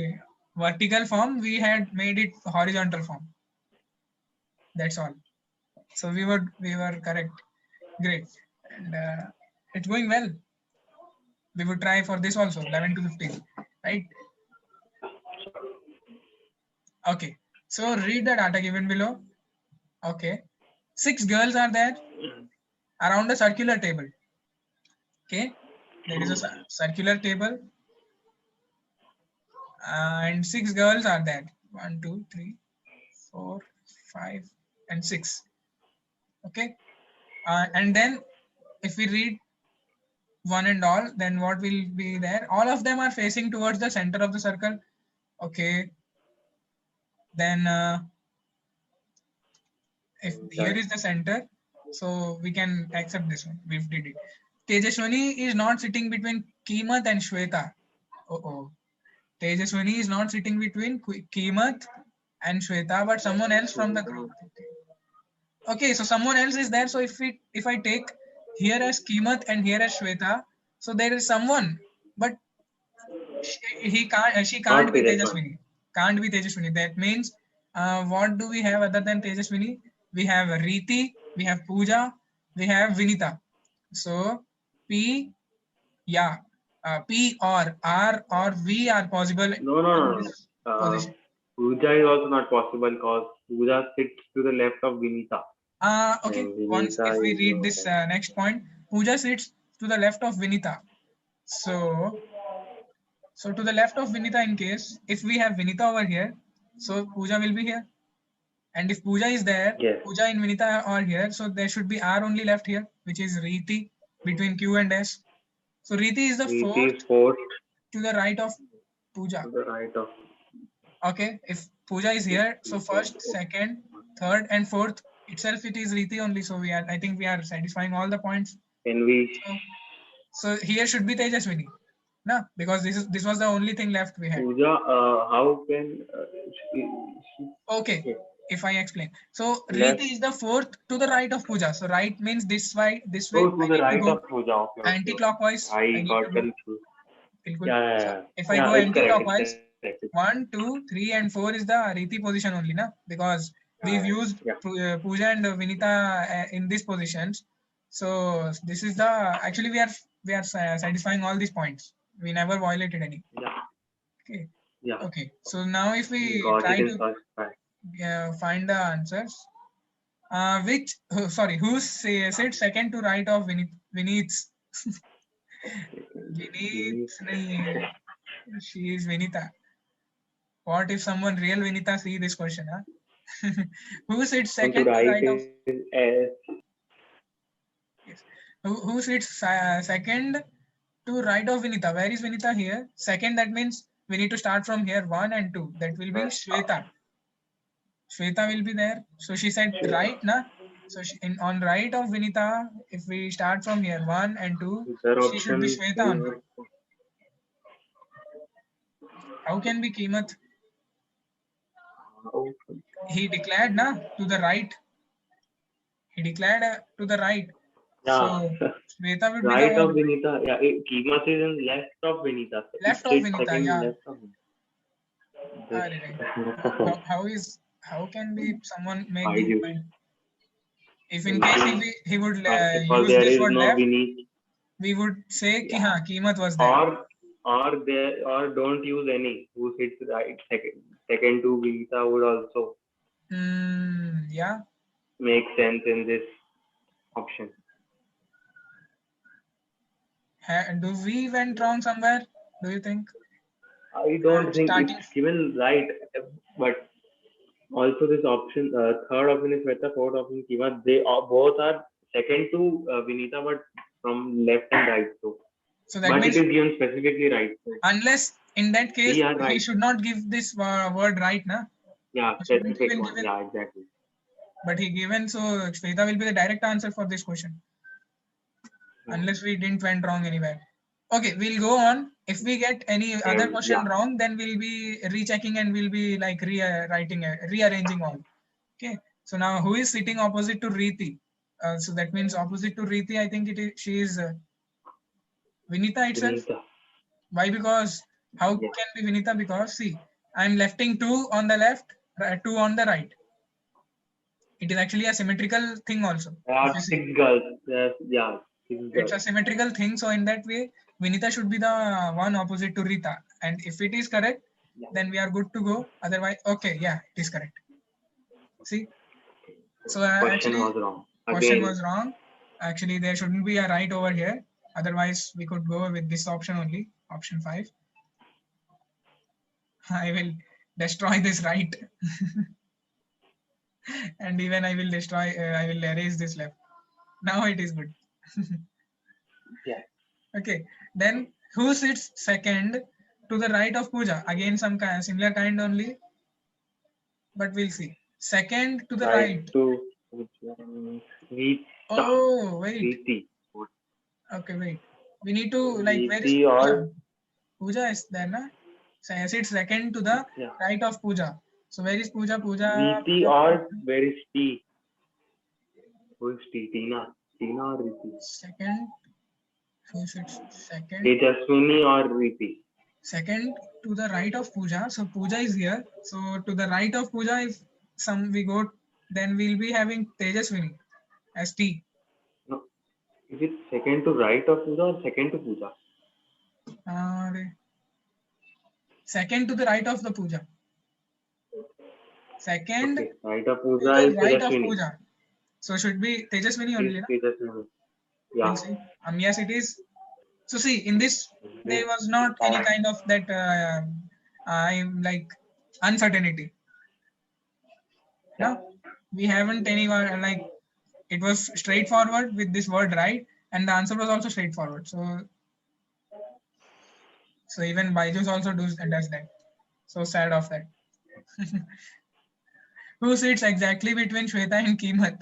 vertical form. We had made it horizontal form. That's all. So we were correct. Great. And it's going well. We would try for this also, 11 to 15, right? Okay. So read the data given below. Okay. 6 girls are there around a circular table. Okay. There is a circular table. And 6 girls are there. 1, 2, 3, 4, 5, and 6. Okay. And then if we read one and all, then what will be there? All of them are facing towards the center of the circle. Okay. Then if here is the center, so we can accept this one. We did it. Tejaswani is not sitting between Keemat and Shweta. Oh. Tejaswani is not sitting between Keemat and Shweta, but someone else from the group. Okay, so someone else is there. So if I take here as Keemat and here as Shweta, so there is someone, but she can't be Tejaswini. Can't be Tejaswini. That means what do we have other than Tejaswini? We have Riti, we have Pooja, we have Vinita. So P, yeah, P or R or V are possible in No. this position. Pooja is also not possible because Pooja sits to the left of Vinita. Okay. And Once Vinita if we is read over this there. next point, Pooja sits to the left of Vinita. So to the left of Vinita, in case if we have Vinita over here, so Pooja will be here. And if Pooja is there, Yes. Pooja and Vinita are here, so there should be R only left here, which is Riti between Q and S. So Riti is the Riti fourth is fourth to the right of Pooja. to the right of. Okay, if Pooja is here, so first, second, third, and fourth itself it is Riti only. So I think we are satisfying all the points. Can we? So here should be Tejaswini, no? Because this was the only thing left we had. Pooja, how can Okay, if I explain. So left? Riti is the fourth to the right of Pooja. So right means this way. Oh, I to the need to right go of Pooja. Okay. anti-clockwise. I I need got to go. confused. Bilkul. Yeah. So if I go It's correct. anti-clockwise, It's correct. 1, 2, 3, and 4 is the Riti position only, na? Because we've used Pooja and Vinita in these positions. So this is the actually we are satisfying all these points. We never violated any. Yeah. Okay. Yeah. Okay. So now if we Got try it in to first try. find the answers, who sit second to right of Vinit's? Vinit's nahi, she is Vinita. What if someone real Vinita see this question? Huh? Who sits second to right of? S. Yes. Who sits second to right of Vinita? Where is Vinita here? Second, that means we need to start from here 1 and 2. That will be Shweta. Shweta will be there. So she said right, na? So on right of Vinita, if we start from here 1 and 2, she should be Shweta only. How can be Kimat? He declared na to the right. He declared to the right. Yeah. So Shweta will right be the of Vinita. Yeah, Kimat is in left of Vinita. Left of Vinita, yeah. Left of Vinita. How can be someone make the point? If in case he would use there this is word no left, Vinit. we would say ki haan, Kimat was there. Or don't use any. Who sits right second to Vinita would also Yeah. make sense in this option. Do we went wrong somewhere? Do you think? I don't think it's given right, but also this option, third option is Shweta, fourth option Kimat. They both are second to Vinita, but from left and right. So that means it is given specifically right. So. Unless in that case he should not give this word right, na? Yeah, specific one. Yeah, exactly. But he given, so Shweta will be the direct answer for this question. Unless we didn't went wrong anywhere. Okay, we'll go on. If we get any other question wrong, then we'll be rechecking and we'll be like rearranging all. Okay. So now who is sitting opposite to Riti? So that means opposite to Riti, I think she is Vinita itself. Vinita. Why? Because how can be Vinita? Because see, I'm lefting 2 on the left, 2 on the right. It is actually a symmetrical thing also. Six girls. Yeah. It's a symmetrical thing. So in that way, Vinita should be the one opposite to Rita. And if it is correct, then we are good to go. Otherwise, okay, yeah, it is correct. See? So question was wrong. Question was wrong. Actually, there shouldn't be a right over here. Otherwise, we could go with this option only, option 5. I will destroy this right. And even I will destroy, I will erase this left. Now it is good. Yeah. Okay. Then who sits second to the right of Pooja? Again, some similar kind only. But we'll see. Second to the right. Oh, wait. Riti. Okay, wait. We need to like Riti where is Pooja? Pooja is there, na? So I sit second to the right of Pooja. So where is Pooja? Riti or where is T? Who is T? Tina or Riti? Second. Who sits second? Tejaswini or Riti? Second to the right of Pooja. So Pooja is here. So to the right of Pooja, if we go, then we'll be having Tejaswini as T. No, Is it second to right of Pooja or second to Pooja? Second to the right of the puja. Second Okay, right of to Pooja the is right of Tejaswini. puja. So should be Tejaswini Is only, na? Tejaswini. We'll Yeah. see. Yes, it is. So see, in this, Yes. there was not any kind of that I'm like uncertainty. Yeah. No, we haven't any like it was straightforward with this word right, and the answer was also straightforward. So even Byju's also does that. So sad of that. Who sits exactly between Shweta and Kimat?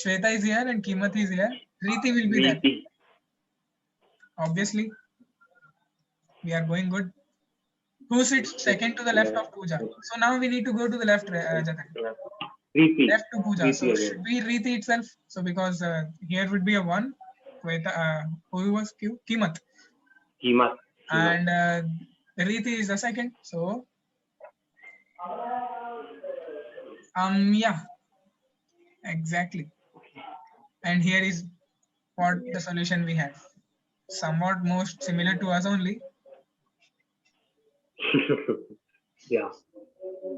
Shweta is here and Kimat is here. Riti will be there. VP. Obviously, we are going good. Who sits second to the left of Pooja? So now we need to go to the left, Jatan. VP. Left to Pooja. VP So again. should be Riti itself. So because here would be a one. Shweta, who was Q? Kimat. Kimat. And Riti is the second. So yeah, exactly. And here is what the solution we have. Somewhat most similar to us only. Yeah.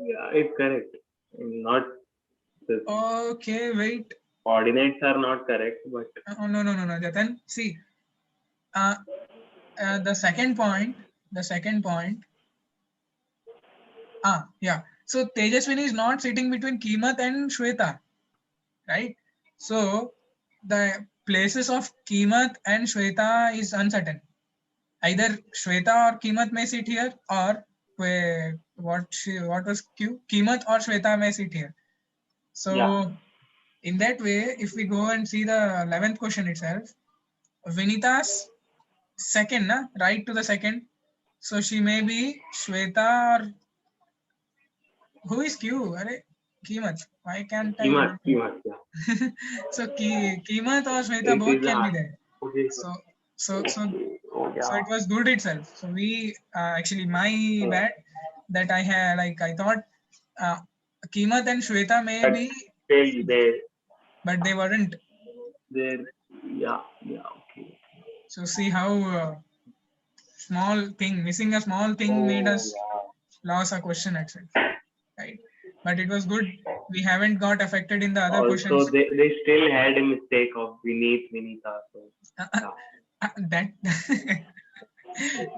Yeah, it's correct. Not the Okay, wait. coordinates are not correct, but Oh, no, Jatan. See, the second point. Yeah. So Tejaswini is not sitting between Kimat and Shweta, right? So the places of Kimat and Shweta is uncertain. Either Shweta or Kimat may sit here, or what was Q? Kimat or Shweta may sit here. So yeah. in that way, if we go and see the 11th question itself, Vinita's second, na? Right to the second. So she may be Shweta or who is Q? Arey, Kimat. Why can't I Kimat. remember? Kimat. Yeah. So Kimat or Shweta It both is can be hard. there. Okay. So so so Okay. Oh so yeah. it was good itself. So we actually my bad that I had like I thought Kimat and Shweta may But be, still but they weren't. there. Yeah. Yeah. Okay. So see how missing a small thing made Oh us yeah. lose a question itself, right? But it was good. We haven't got affected in the other Also, questions. they still had a mistake of Vineet Vinita. So yeah. That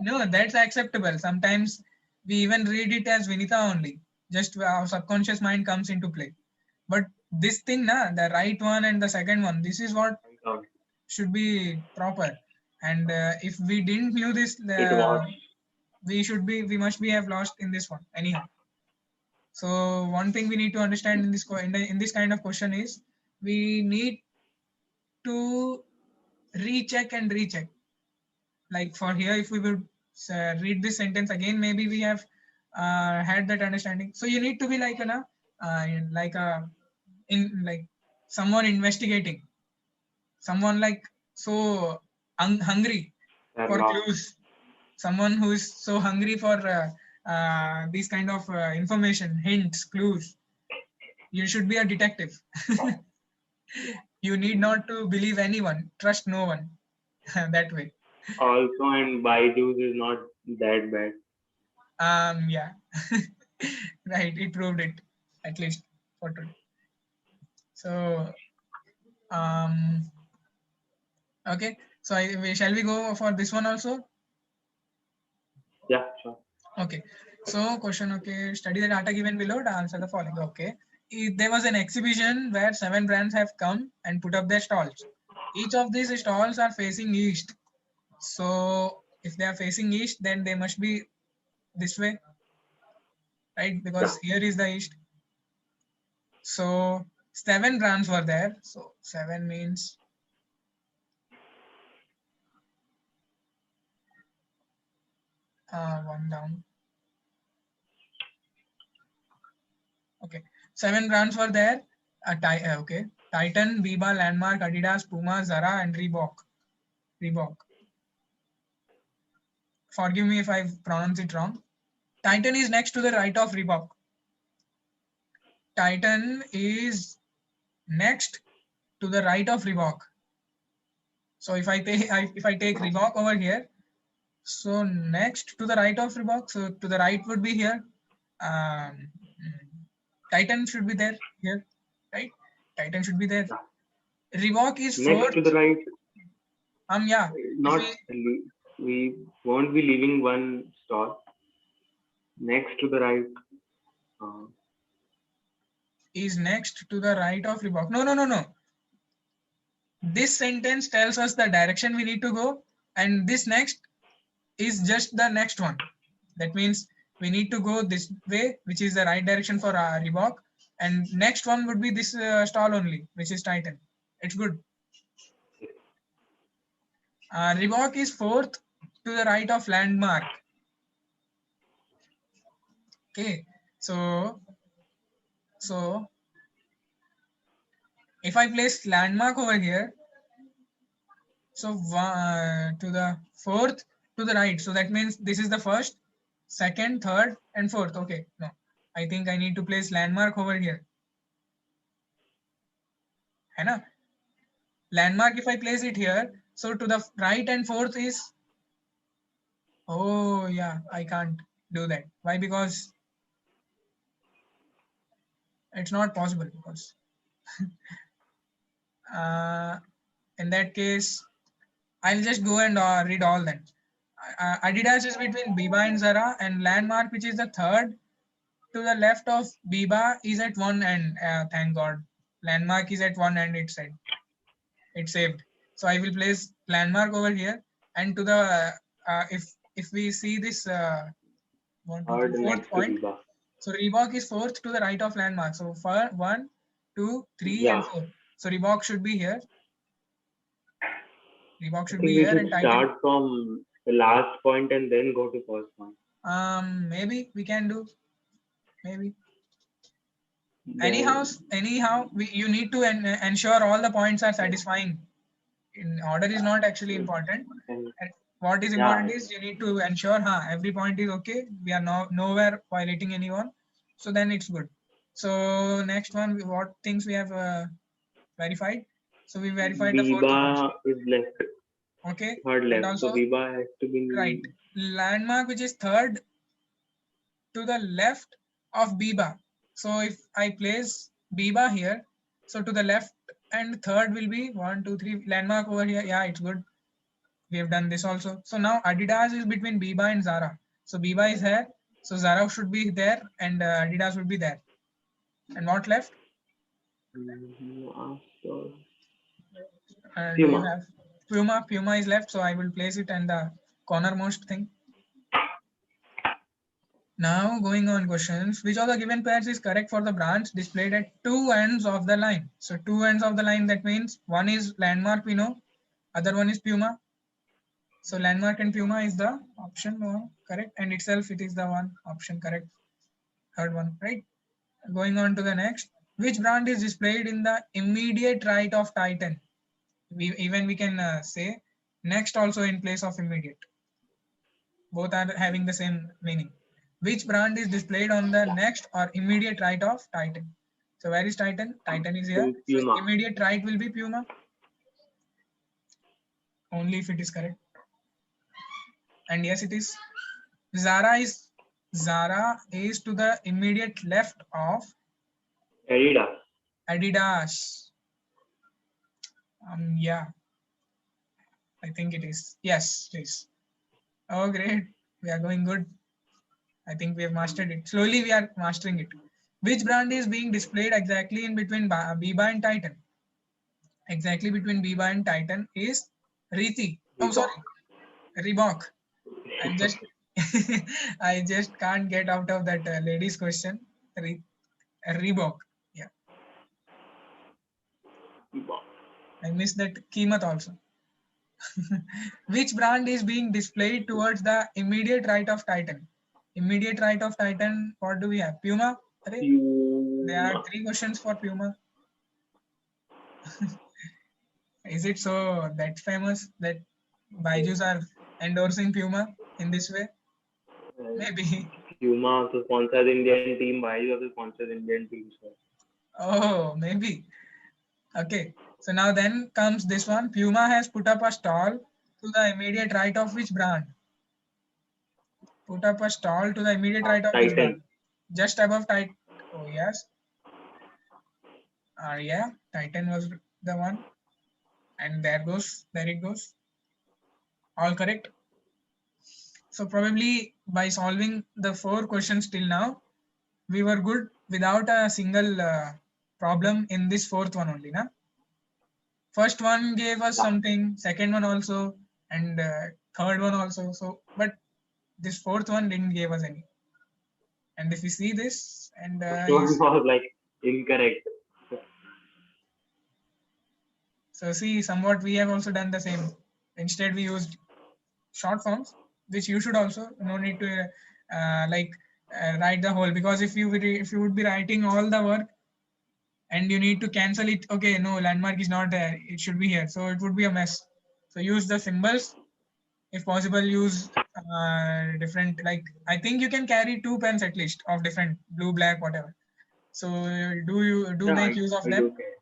no, that's acceptable. Sometimes we even read it as Vinita only. Just our subconscious mind comes into play. But this thing, na, the right one and the second one, this is what should be proper. And if we didn't knew this, It was. we must be have lost in this one anyhow. So one thing we need to understand in in this kind of question is we need to recheck and recheck. Like for here, if we would read this sentence again, maybe we have had that understanding. So you need to be like a in like someone investigating, someone like so hungry for Sherlock. clues, someone who is so hungry for these kind of information, hints, clues. You should be a detective. You need not to believe anyone, trust no one. That way. Also, and Byju's is not that bad. Yeah. Right, it proved it, at least for today. So okay, so shall we go for this one also? Yeah, sure. Okay, so question, okay, study the data given below to answer the following. Okay, there was an exhibition where 7 brands have come and put up their stalls. Each of these stalls are facing east. So if they are facing east, then they must be this way, right? Because here is the east. So 7 brands were there. So 7 means one down. Okay, 7 brands were there. Okay, Titan, Biba, Landmark, Adidas, Puma, Zara, and Reebok. Forgive me if I pronounce it wrong. Titan is next to the right of Reebok. Titan is next to the right of Reebok. So if I take Reebok over here, so next to the right of Reebok, so to the right would be here. Um, Titan should be there here, right? Titan should be there. Yeah. Reebok is Next fourth. to the right, Yeah. not we won't be leaving one stall. Next to the right, uh, Is next to the right of Reebok. No. This sentence tells us the direction we need to go, and this next is just the next one. That means we need to go this way, which is the right direction for Reebok, and next one would be this stall only, which is Titan. It's good. Reebok is fourth to the right of Landmark. Okay, so if I place Landmark over here, so to the fourth to the right, so that means this is the first, second, third, and fourth. Okay, no, I think I need to place Landmark over here. है ना? Landmark, if I place it here, so to the right and fourth is, oh yeah, I can't do that. Why? Because it's not possible, because in that case, I'll just go and read all then. Adidas is between Biba and Zara, and Landmark, which is the third to the left of Biba, is at one end. Thank God. Landmark is at one end, it said. It saved. So I will place Landmark over here, and to the if we see this one, two, third three, fourth next to point. Biba. So Reebok is fourth to the right of Landmark. So for 1, 2, 3, and Yeah. 4. So Reebok should be here. Reebok I should think be we here, should and Titan. start from the last point and then go to first point. Maybe we can do. Maybe. Then, Anyhow, you need to ensure all the points are satisfying. In order is not actually important. and And what is yeah, important is you need to ensure every point is okay. We are nowhere violating anyone. So then it's good. So next one, what things we have verified? So we verified the fourth one. Biba is left, Okay. third And left. So also, Biba has to right, be Landmark, which is third to the left of Biba. So if I place Biba here, so to the left and third will be 1, 2, 3 Landmark over here. Yeah, it's good. We have done this also. So now Adidas is between Biba and Zara. So Biba is here. So Zara should be there, and Adidas will be there. And what left? after Do you Puma. have Puma? Puma is left. So I will place it in the cornermost thing. Now going on questions, which of the given pairs is correct for the brands displayed at two ends of the line? So two ends of the line, that means one is Landmark, we know, other one is Puma. So Landmark and Puma is the option one, correct, and itself it is the one option correct, third one, right? Going on to the next, which brand is displayed in the immediate right of Titan? We can say next also in place of immediate. Both are having the same meaning. Which brand is displayed on the next or immediate right of Titan? So where is Titan? Titan is here. So Puma. immediate right will be Puma. Only if it is correct. And yes, it is. Zara is to the immediate left of Adidas. Adidas. Yeah, I think it is. Yes, it is. Oh, great. We are going good. I think we have mastered it. Slowly we are mastering it. Which brand is being displayed exactly in between Biba and Titan? Exactly between Biba and Titan is Riti. Oh, sorry, Reebok. I'm just, I just can't get out of that lady's question. Reebok. Yeah, I missed that Keemat also. Which brand is being displayed towards the immediate right of Titan? Immediate right of Titan, what do we have? Puma? There are Puma. 3 questions for Puma. Is it so that famous that Byju's are endorsing Puma in this way? Maybe. Puma also sponsors Indian team. Why also sponsors Indian team? So. Oh, maybe. Okay. So now then comes this one. Puma has put up a stall to the immediate right of which brand? Put up a stall to the immediate right of which brand? Titan. Just above Titan. Oh yes. Yeah. Titan was the one. And there it goes. All correct. So probably by solving the 4 questions till now, we were good without a single problem in this fourth one only. Na? First one gave us Yeah. something, second one also, and third one also. So, but this fourth one didn't give us any. And if you see this, and First one was like incorrect. so see, somewhat we have also done the same. Instead, we used short forms, which you should also no need to write the whole, because if you would be writing all the work and you need to cancel it, okay, no, landmark is not there, it should be here, so it would be a mess. So use the symbols. If possible, use different, like I think you can carry 2 pens at least of different blue, black, whatever. So do Yeah, make use of I them. do care.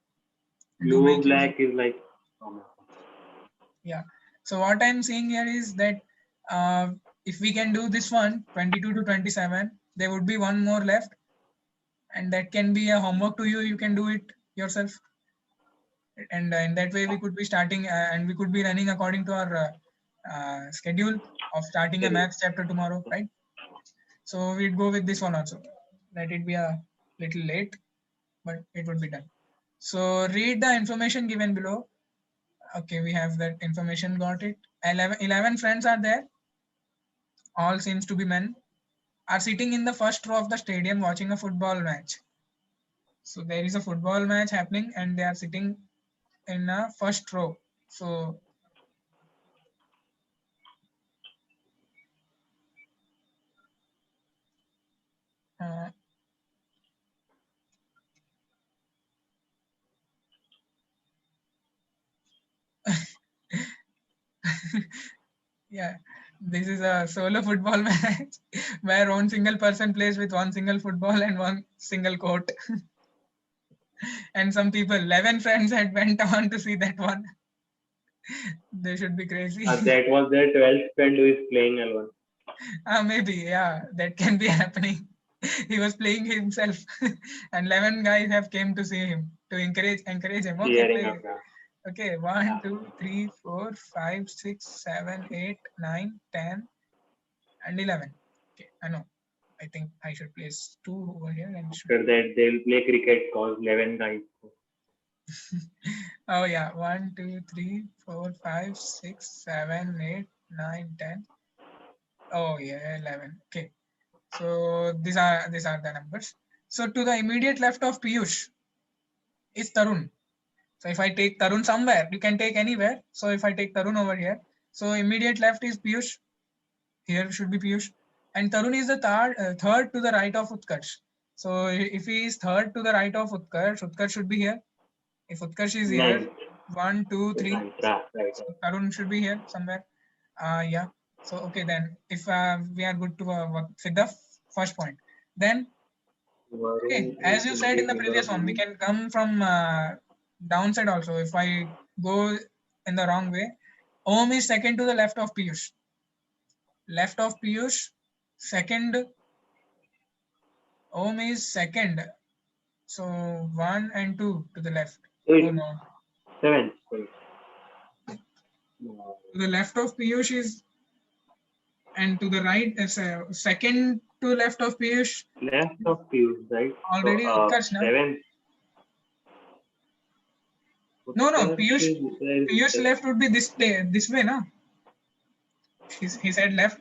Do Blue make use of, black is like yeah. So what I'm saying here is that uh, if we can do this one 22 to 27, there would be one more left, and that can be a homework to you. You can do it yourself, and in that way we could be starting and we could be running according to our schedule of starting a maths chapter tomorrow, right? So we'd go with this one also. Let it be a little late, but it would be done. So read the information given below. Okay, we have that information, got it. 11 friends are there, all seems to be men, are sitting in the first row of the stadium watching a football match. So there is a football match happening and they are sitting in a first row. So uh, yeah, this is a solo football match where one single person plays with one single football and one single court. And some people, 11 friends had went on to see that one. They should be crazy. that was their 12th friend who is playing alone. Maybe, yeah, that can be happening. He was playing himself, and 11 guys have came to see him to encourage him. Okay, Cheering up. play. Okay, 1, 2, 3, 4, 5, 6, 7, 8, 9, 10, and 11. Okay, I know. I think I should place 2 over here and should. After that, they'll play cricket cause 11 guys. Oh yeah, 1, 2, 3, 4, 5, 6, 7, 8, 9, 10. Oh yeah, 11. Okay. So these are the numbers. So to the immediate left of Piyush is Tarun. So if I take Tarun somewhere, you can take anywhere. So if I take Tarun over here, so immediate left is Piyush. Here should be Piyush. And Tarun is the third to the right of Utkarsh. So if he is third to the right of Utkarsh, Utkarsh should be here. If Utkarsh is here, Ninth. 1, 2, 3. Ninth. Right. So Tarun should be here somewhere. Yeah. So okay, then if we are good to work with the first point, then okay, as you said in the previous one, we can come from downside also. If I go in the wrong way, Om is second to the left of Piyush. Left of Piyush, second. Om is second. So 1 and 2 to the left. Oh 8. no. 7. To the left of Piyush is, and to the right is second to left of Piyush. Left of Piyush, right? Already So, Utkarsh now. 7. No, Piyush left would be this way, no? He said left.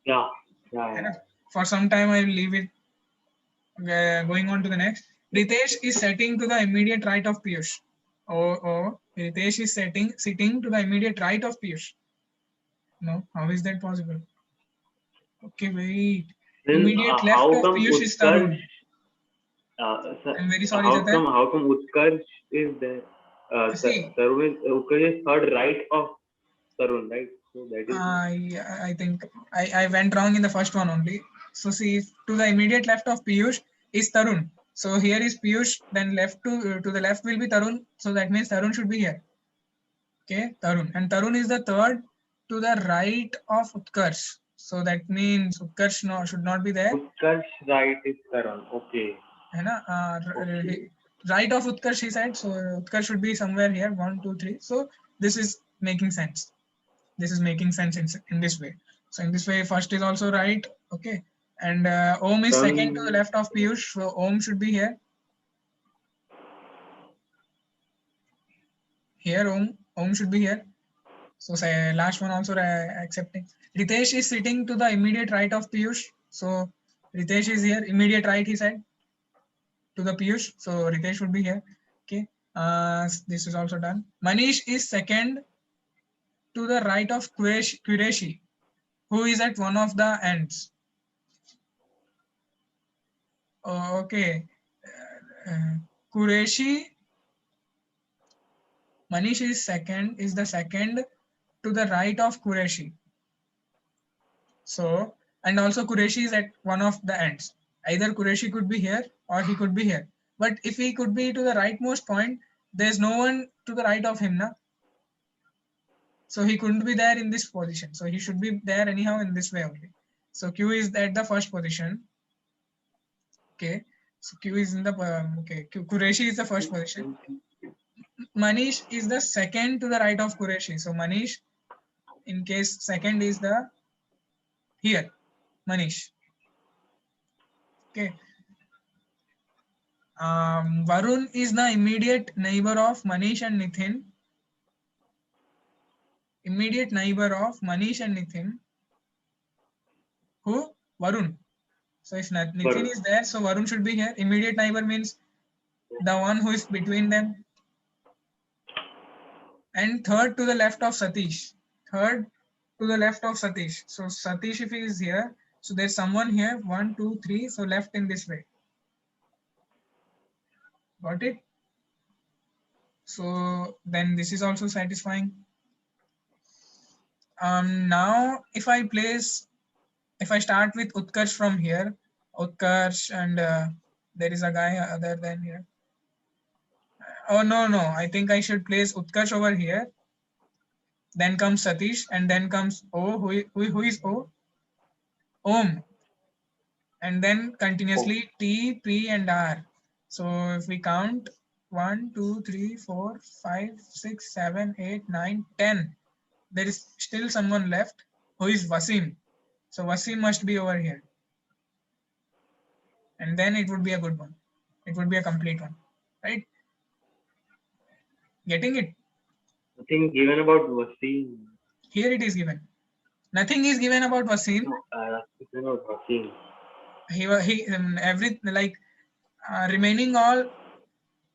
Yeah. For some time, I will leave it. Going on to the next. Ritesh is sitting to the immediate right of Piyush. Oh, Ritesh is sitting to the immediate right of Piyush. No, how is that possible? Okay, wait. Then Immediate left how of come Piyush is Utkarsh? Tarun. I'm very sorry, How Jatar. come Utkarsh is there? See, Utkarsh is third right of Tarun, right? So that is. I think I went wrong in the first one only. So see, to the immediate left of Piyush is Tarun. So here is Piyush, then left to the left will be Tarun. So that means Tarun should be here. Okay, Tarun. And Tarun is the third to the right of Utkarsh. So that means Utkarsh should not be there. Utkarsh right is Tarun. Okay. है ना? Okay. Right of Utkarsh he said. So Utkarsh should be somewhere here. 1, 2, 3. So this is making sense. This is making sense in this way. So in this way, first is also right. Okay. And Om is second to the left of Piyush. So Om should be here. Here Om should be here. So say last one also accepting. Ritesh is sitting to the immediate right of Piyush. So Ritesh is here. Immediate right he said to the Piyush. So Ritesh should be here. Okay. This is also done. Manish is second to the right of Qureshi, who is at one of the ends. Oh, okay. Qureshi. Manish is the second to the right of Qureshi. So, and also Qureshi is at one of the ends. Either Qureshi could be here or he could be here. But if he could be to the rightmost point, there's no one to the right of him, na? So he couldn't be there in this position. So he should be there anyhow in this way only. So Q is at the first position. Okay. So Q is in the Qureshi is the first position. Manish is the second to the right of Qureshi. So Manish, in case second is the here, Manish. Okay. Varun is the immediate neighbor of Manish and Nitin. Immediate neighbor of Manish and Nitin. Who? Varun. So if Nitin is there, so Varun should be here. Immediate neighbor means the one who is between them. And third to the left of Satish. Third to the left of Satish. So Satish, if he is here, so there's someone here. 1, 2, 3. So left in this way. Got it? So then this is also satisfying. Now if I start with Utkarsh from here, Utkarsh, and there is a guy other than here. Oh no, I think I should place Utkarsh over here. Then comes Satish, and then comes O. Who is O? Om. And then continuously T, P, and R. So if we count 1, 2, 3, 4, 5, 6, 7, 8, 9, 10. There is still someone left who is Wasim. So Wasim must be over here. And then it would be a good one. It would be a complete one, right? Getting it? Nothing given about Wasim. Here it is given. Nothing is given about Wasim. No, Wasim. Remaining all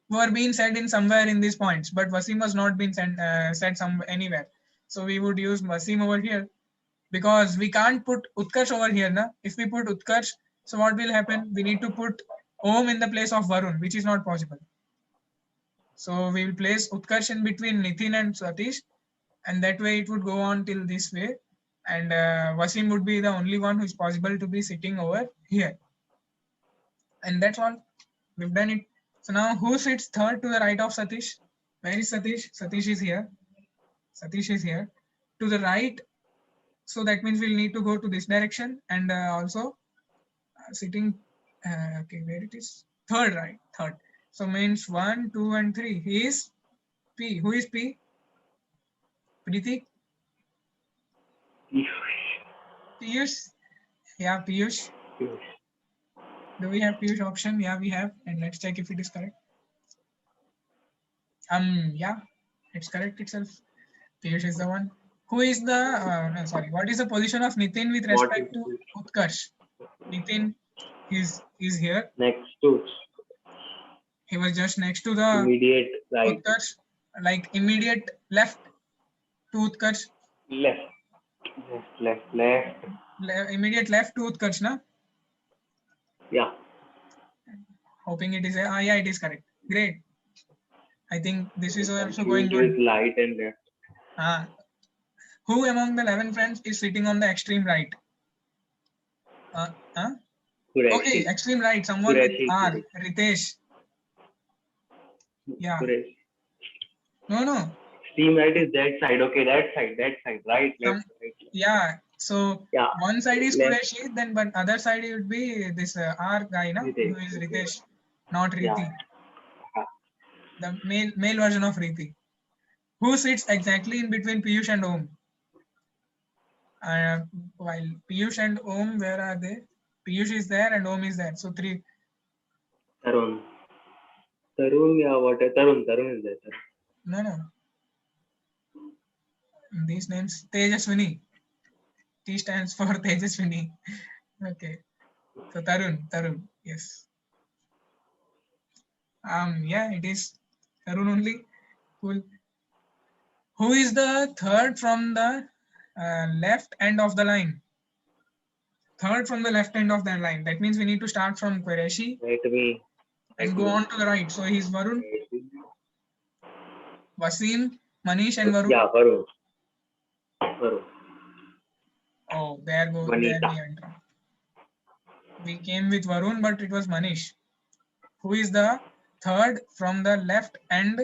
were being said in somewhere in these points, but Wasim was not being said anywhere. So we would use Wasim over here because we can't put Utkarsh over here. Na? If we put Utkarsh, so what will happen? We need to put Om in the place of Varun, which is not possible. So we will place Utkarsh in between Nitin and Satish, and that way it would go on till this way. And Wasim would be the only one who is possible to be sitting over here. And that's all. We've done it. So now who sits third to the right of Satish? Where is Satish? Satish is here. Satish is here. To the right. So that means we'll need to go to this direction and also sitting. Okay, where it is? Third, right? Third. So means 1, 2, and 3. He is P. Who is P? Preeti? Piyush. Yeah, Piyush. Do we have Piyush option? Yeah, we have. And let's check if it is correct. Yeah, it's correct itself. Piyush is the one. Who is the, what is the position of Nitin with respect to Utkarsh? Nitin is here. Next to. He was just next to the immediate right. Utkarsh, like immediate left to Utkarsh. Left. Immediate left to Utkarsh, na? Yeah. Hoping it is. Yeah, it is correct. Great. I think this is also going good. Light and left. Who among the 11 friends is sitting on the extreme right? Okay, Qureshi. extreme right. Someone with Qureshi. R. Ritesh. Yeah. Qureshi. No. Extreme right is that side. Okay, that side. That side. Right, left, Some. right, left. Yeah. So Yeah. one side is Left. Qureshi, then but other side it would be this R guy, na, who Ritesh. is Okay. Ritesh, not Yeah. Riti. The male version of Riti. Who sits exactly in between Piyush and Om? Uh, while Piyush and Om, where are they? Piyush is there and Om is there. So three. Tarun. Tarun, yeah, what? Tarun is there. No. These names. Tejaswini. T stands for Tejaswini. Okay. So Tarun. Yes. Yeah, it is Tarun only. Cool. Who is the third from the left end of the line? Third from the left end of the line. That means we need to start from Qureshi and Let go me. on to the right. So he's Varun, Wasim, Manish, and Varun. Yeah, Varun. Varun. Oh, there Vanita. we went wrong. We came with Varun, but it was Manish. Who is the third from the left end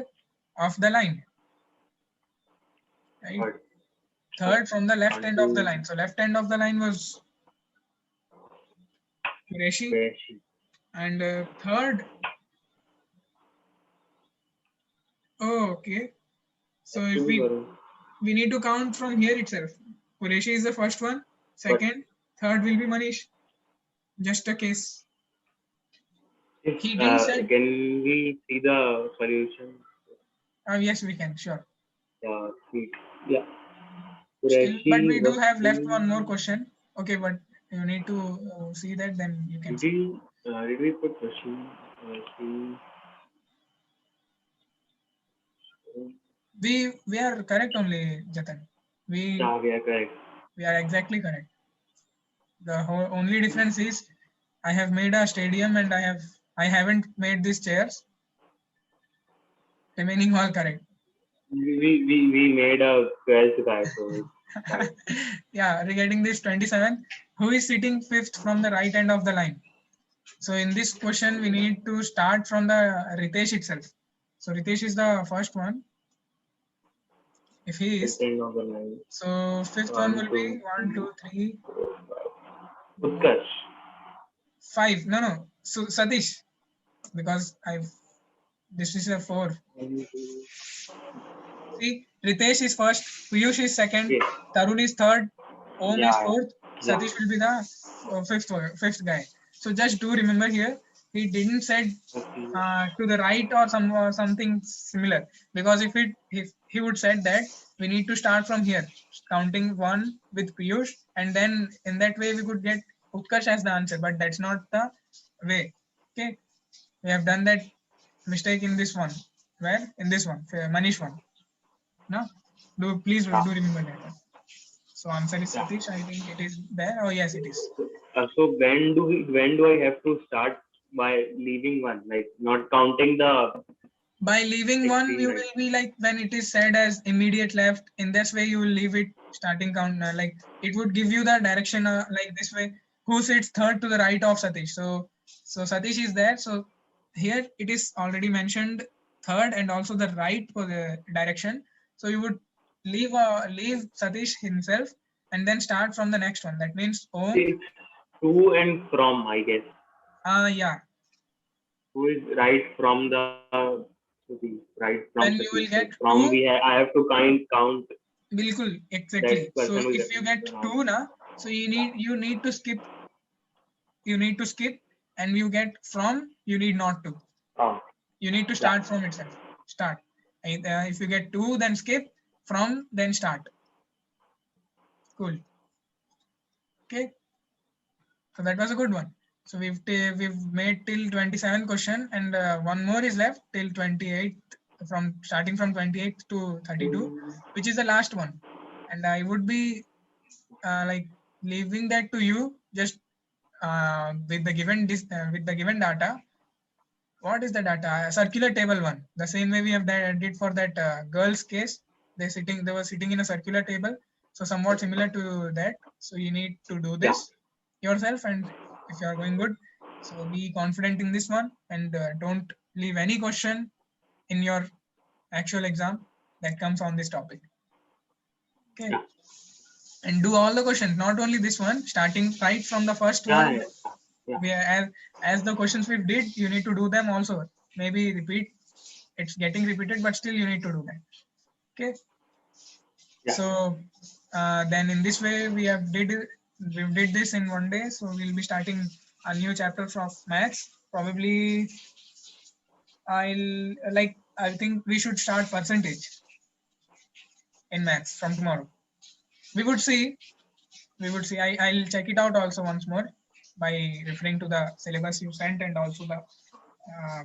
of the line? Right? Third. Third from the left One, end of the two, line. So left end of the line was Qureshi, Qureshi. and third. Oh, okay. So if Actually, Varun. we need to count from here itself. Qureshi is the first one. But Second, third will be Manish. Just a case. if, He didn't say. can we see the solution? Yes, we can. Sure. Yeah, see. Yeah. Still, but we Qureshi, do have left one more Wasim. question. Okay, but you need to see that. Then you can see. Did we put Wasim? Wasim. We are correct only, Jatan. Yeah, we are correct. We are exactly correct. The only difference is I have made a stadium and I haven't made these chairs. Remaining all correct. We made a 12th guy, so it's fine. Yeah, regarding this 27, who is sitting fifth from the right end of the line? So in this question, we need to start from the Ritesh itself. So Ritesh is the first one. If he is, End of the line. so fifth one One, will be two, 1, 2, 3, 4, Utkarsh. 5. No. So Satish, because this is a 4. See, Ritesh is first, Piyush is second, Yes. Tarun is third, Om is Yeah. fourth, Yeah. Satish will be the fifth guy. So just do remember here, he didn't said Okay. to the right or something similar, because if he would said that we need to start from here, counting 1 with Piyush, and then in that way we could get Utkarsh as the answer, but that's not the way. Okay, we have done that mistake in this one. Where? In this one, Manish one. No, please do remember that one. So answer is Yeah. Satish. I think it is there. Oh yes, it is. So when do I have to start by leaving one, like not counting the By leaving one, extreme you right? will be like when it is said as immediate left. In this way, you will leave it starting count. Like it would give you the direction like this way. Who sits third to the right of Satish? So Satish is there. So here it is already mentioned third and also the right for the direction. So you would leave Satish himself and then start from the next one. That means Om. It's to and from, I guess. Yeah. Who is right from the right from When you Satish? will Like get from two, I have to count bilkul, that exactly. So person who is if you get around. two na, so you need to skip, and you get from, you need not to. Oh, You need to yeah. start from itself. Start. If you get two, then skip, from, then start. Cool. Okay. So that was a good one. So we've made till 27 question, and one more is left till 28, from starting from 28 to 32, which is the last one. And I would be like leaving that to you, just with the given data. What is the data? A circular table one. The same way we have did for that girl's case. They were sitting in a circular table. So somewhat similar to that. So you need to do Yeah. this yourself, and if you are going good, So be confident in this one, and don't leave any question in your actual exam that comes on this topic. Okay. Yeah. And do all the questions, not only this one, starting right from the first Yeah, one. yeah, yeah. We are, as the questions we did, you need to do them also. Maybe repeat, it's getting repeated, but still you need to do that. Okay. Yeah. So then in this way we did this in one day. So we'll be starting a new chapter of maths. Probably I think we should start percentage in maths from tomorrow. We would see. We would see. I'll check it out also once more by referring to the syllabus you sent and also the uh,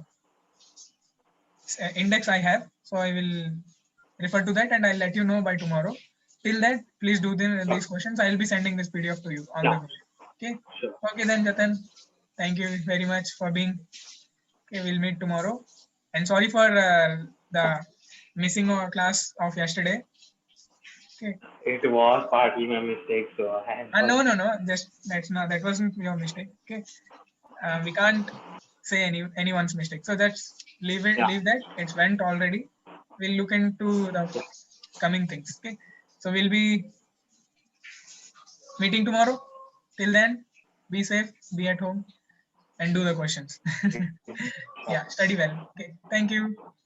index I have. So I will refer to that and I'll let you know by tomorrow. Till that, please do Sure. these questions. I'll be sending this PDF to you on the Yeah. way. Okay. Sure. Okay then, Jatan. Thank you very much for being. Okay, we'll meet tomorrow. And sorry for the missing our class of yesterday. Okay. It was partly my mistake, so I No, apologize. no. Just that wasn't your mistake. Okay. We can't say anyone's mistake. So that's leave it. Yeah. Leave that. It's went already. We'll look into the Yeah. coming things. Okay. So we'll be meeting tomorrow. Till then, be safe, be at home, and do the questions. Sure. Yeah, study well. Okay. Thank you.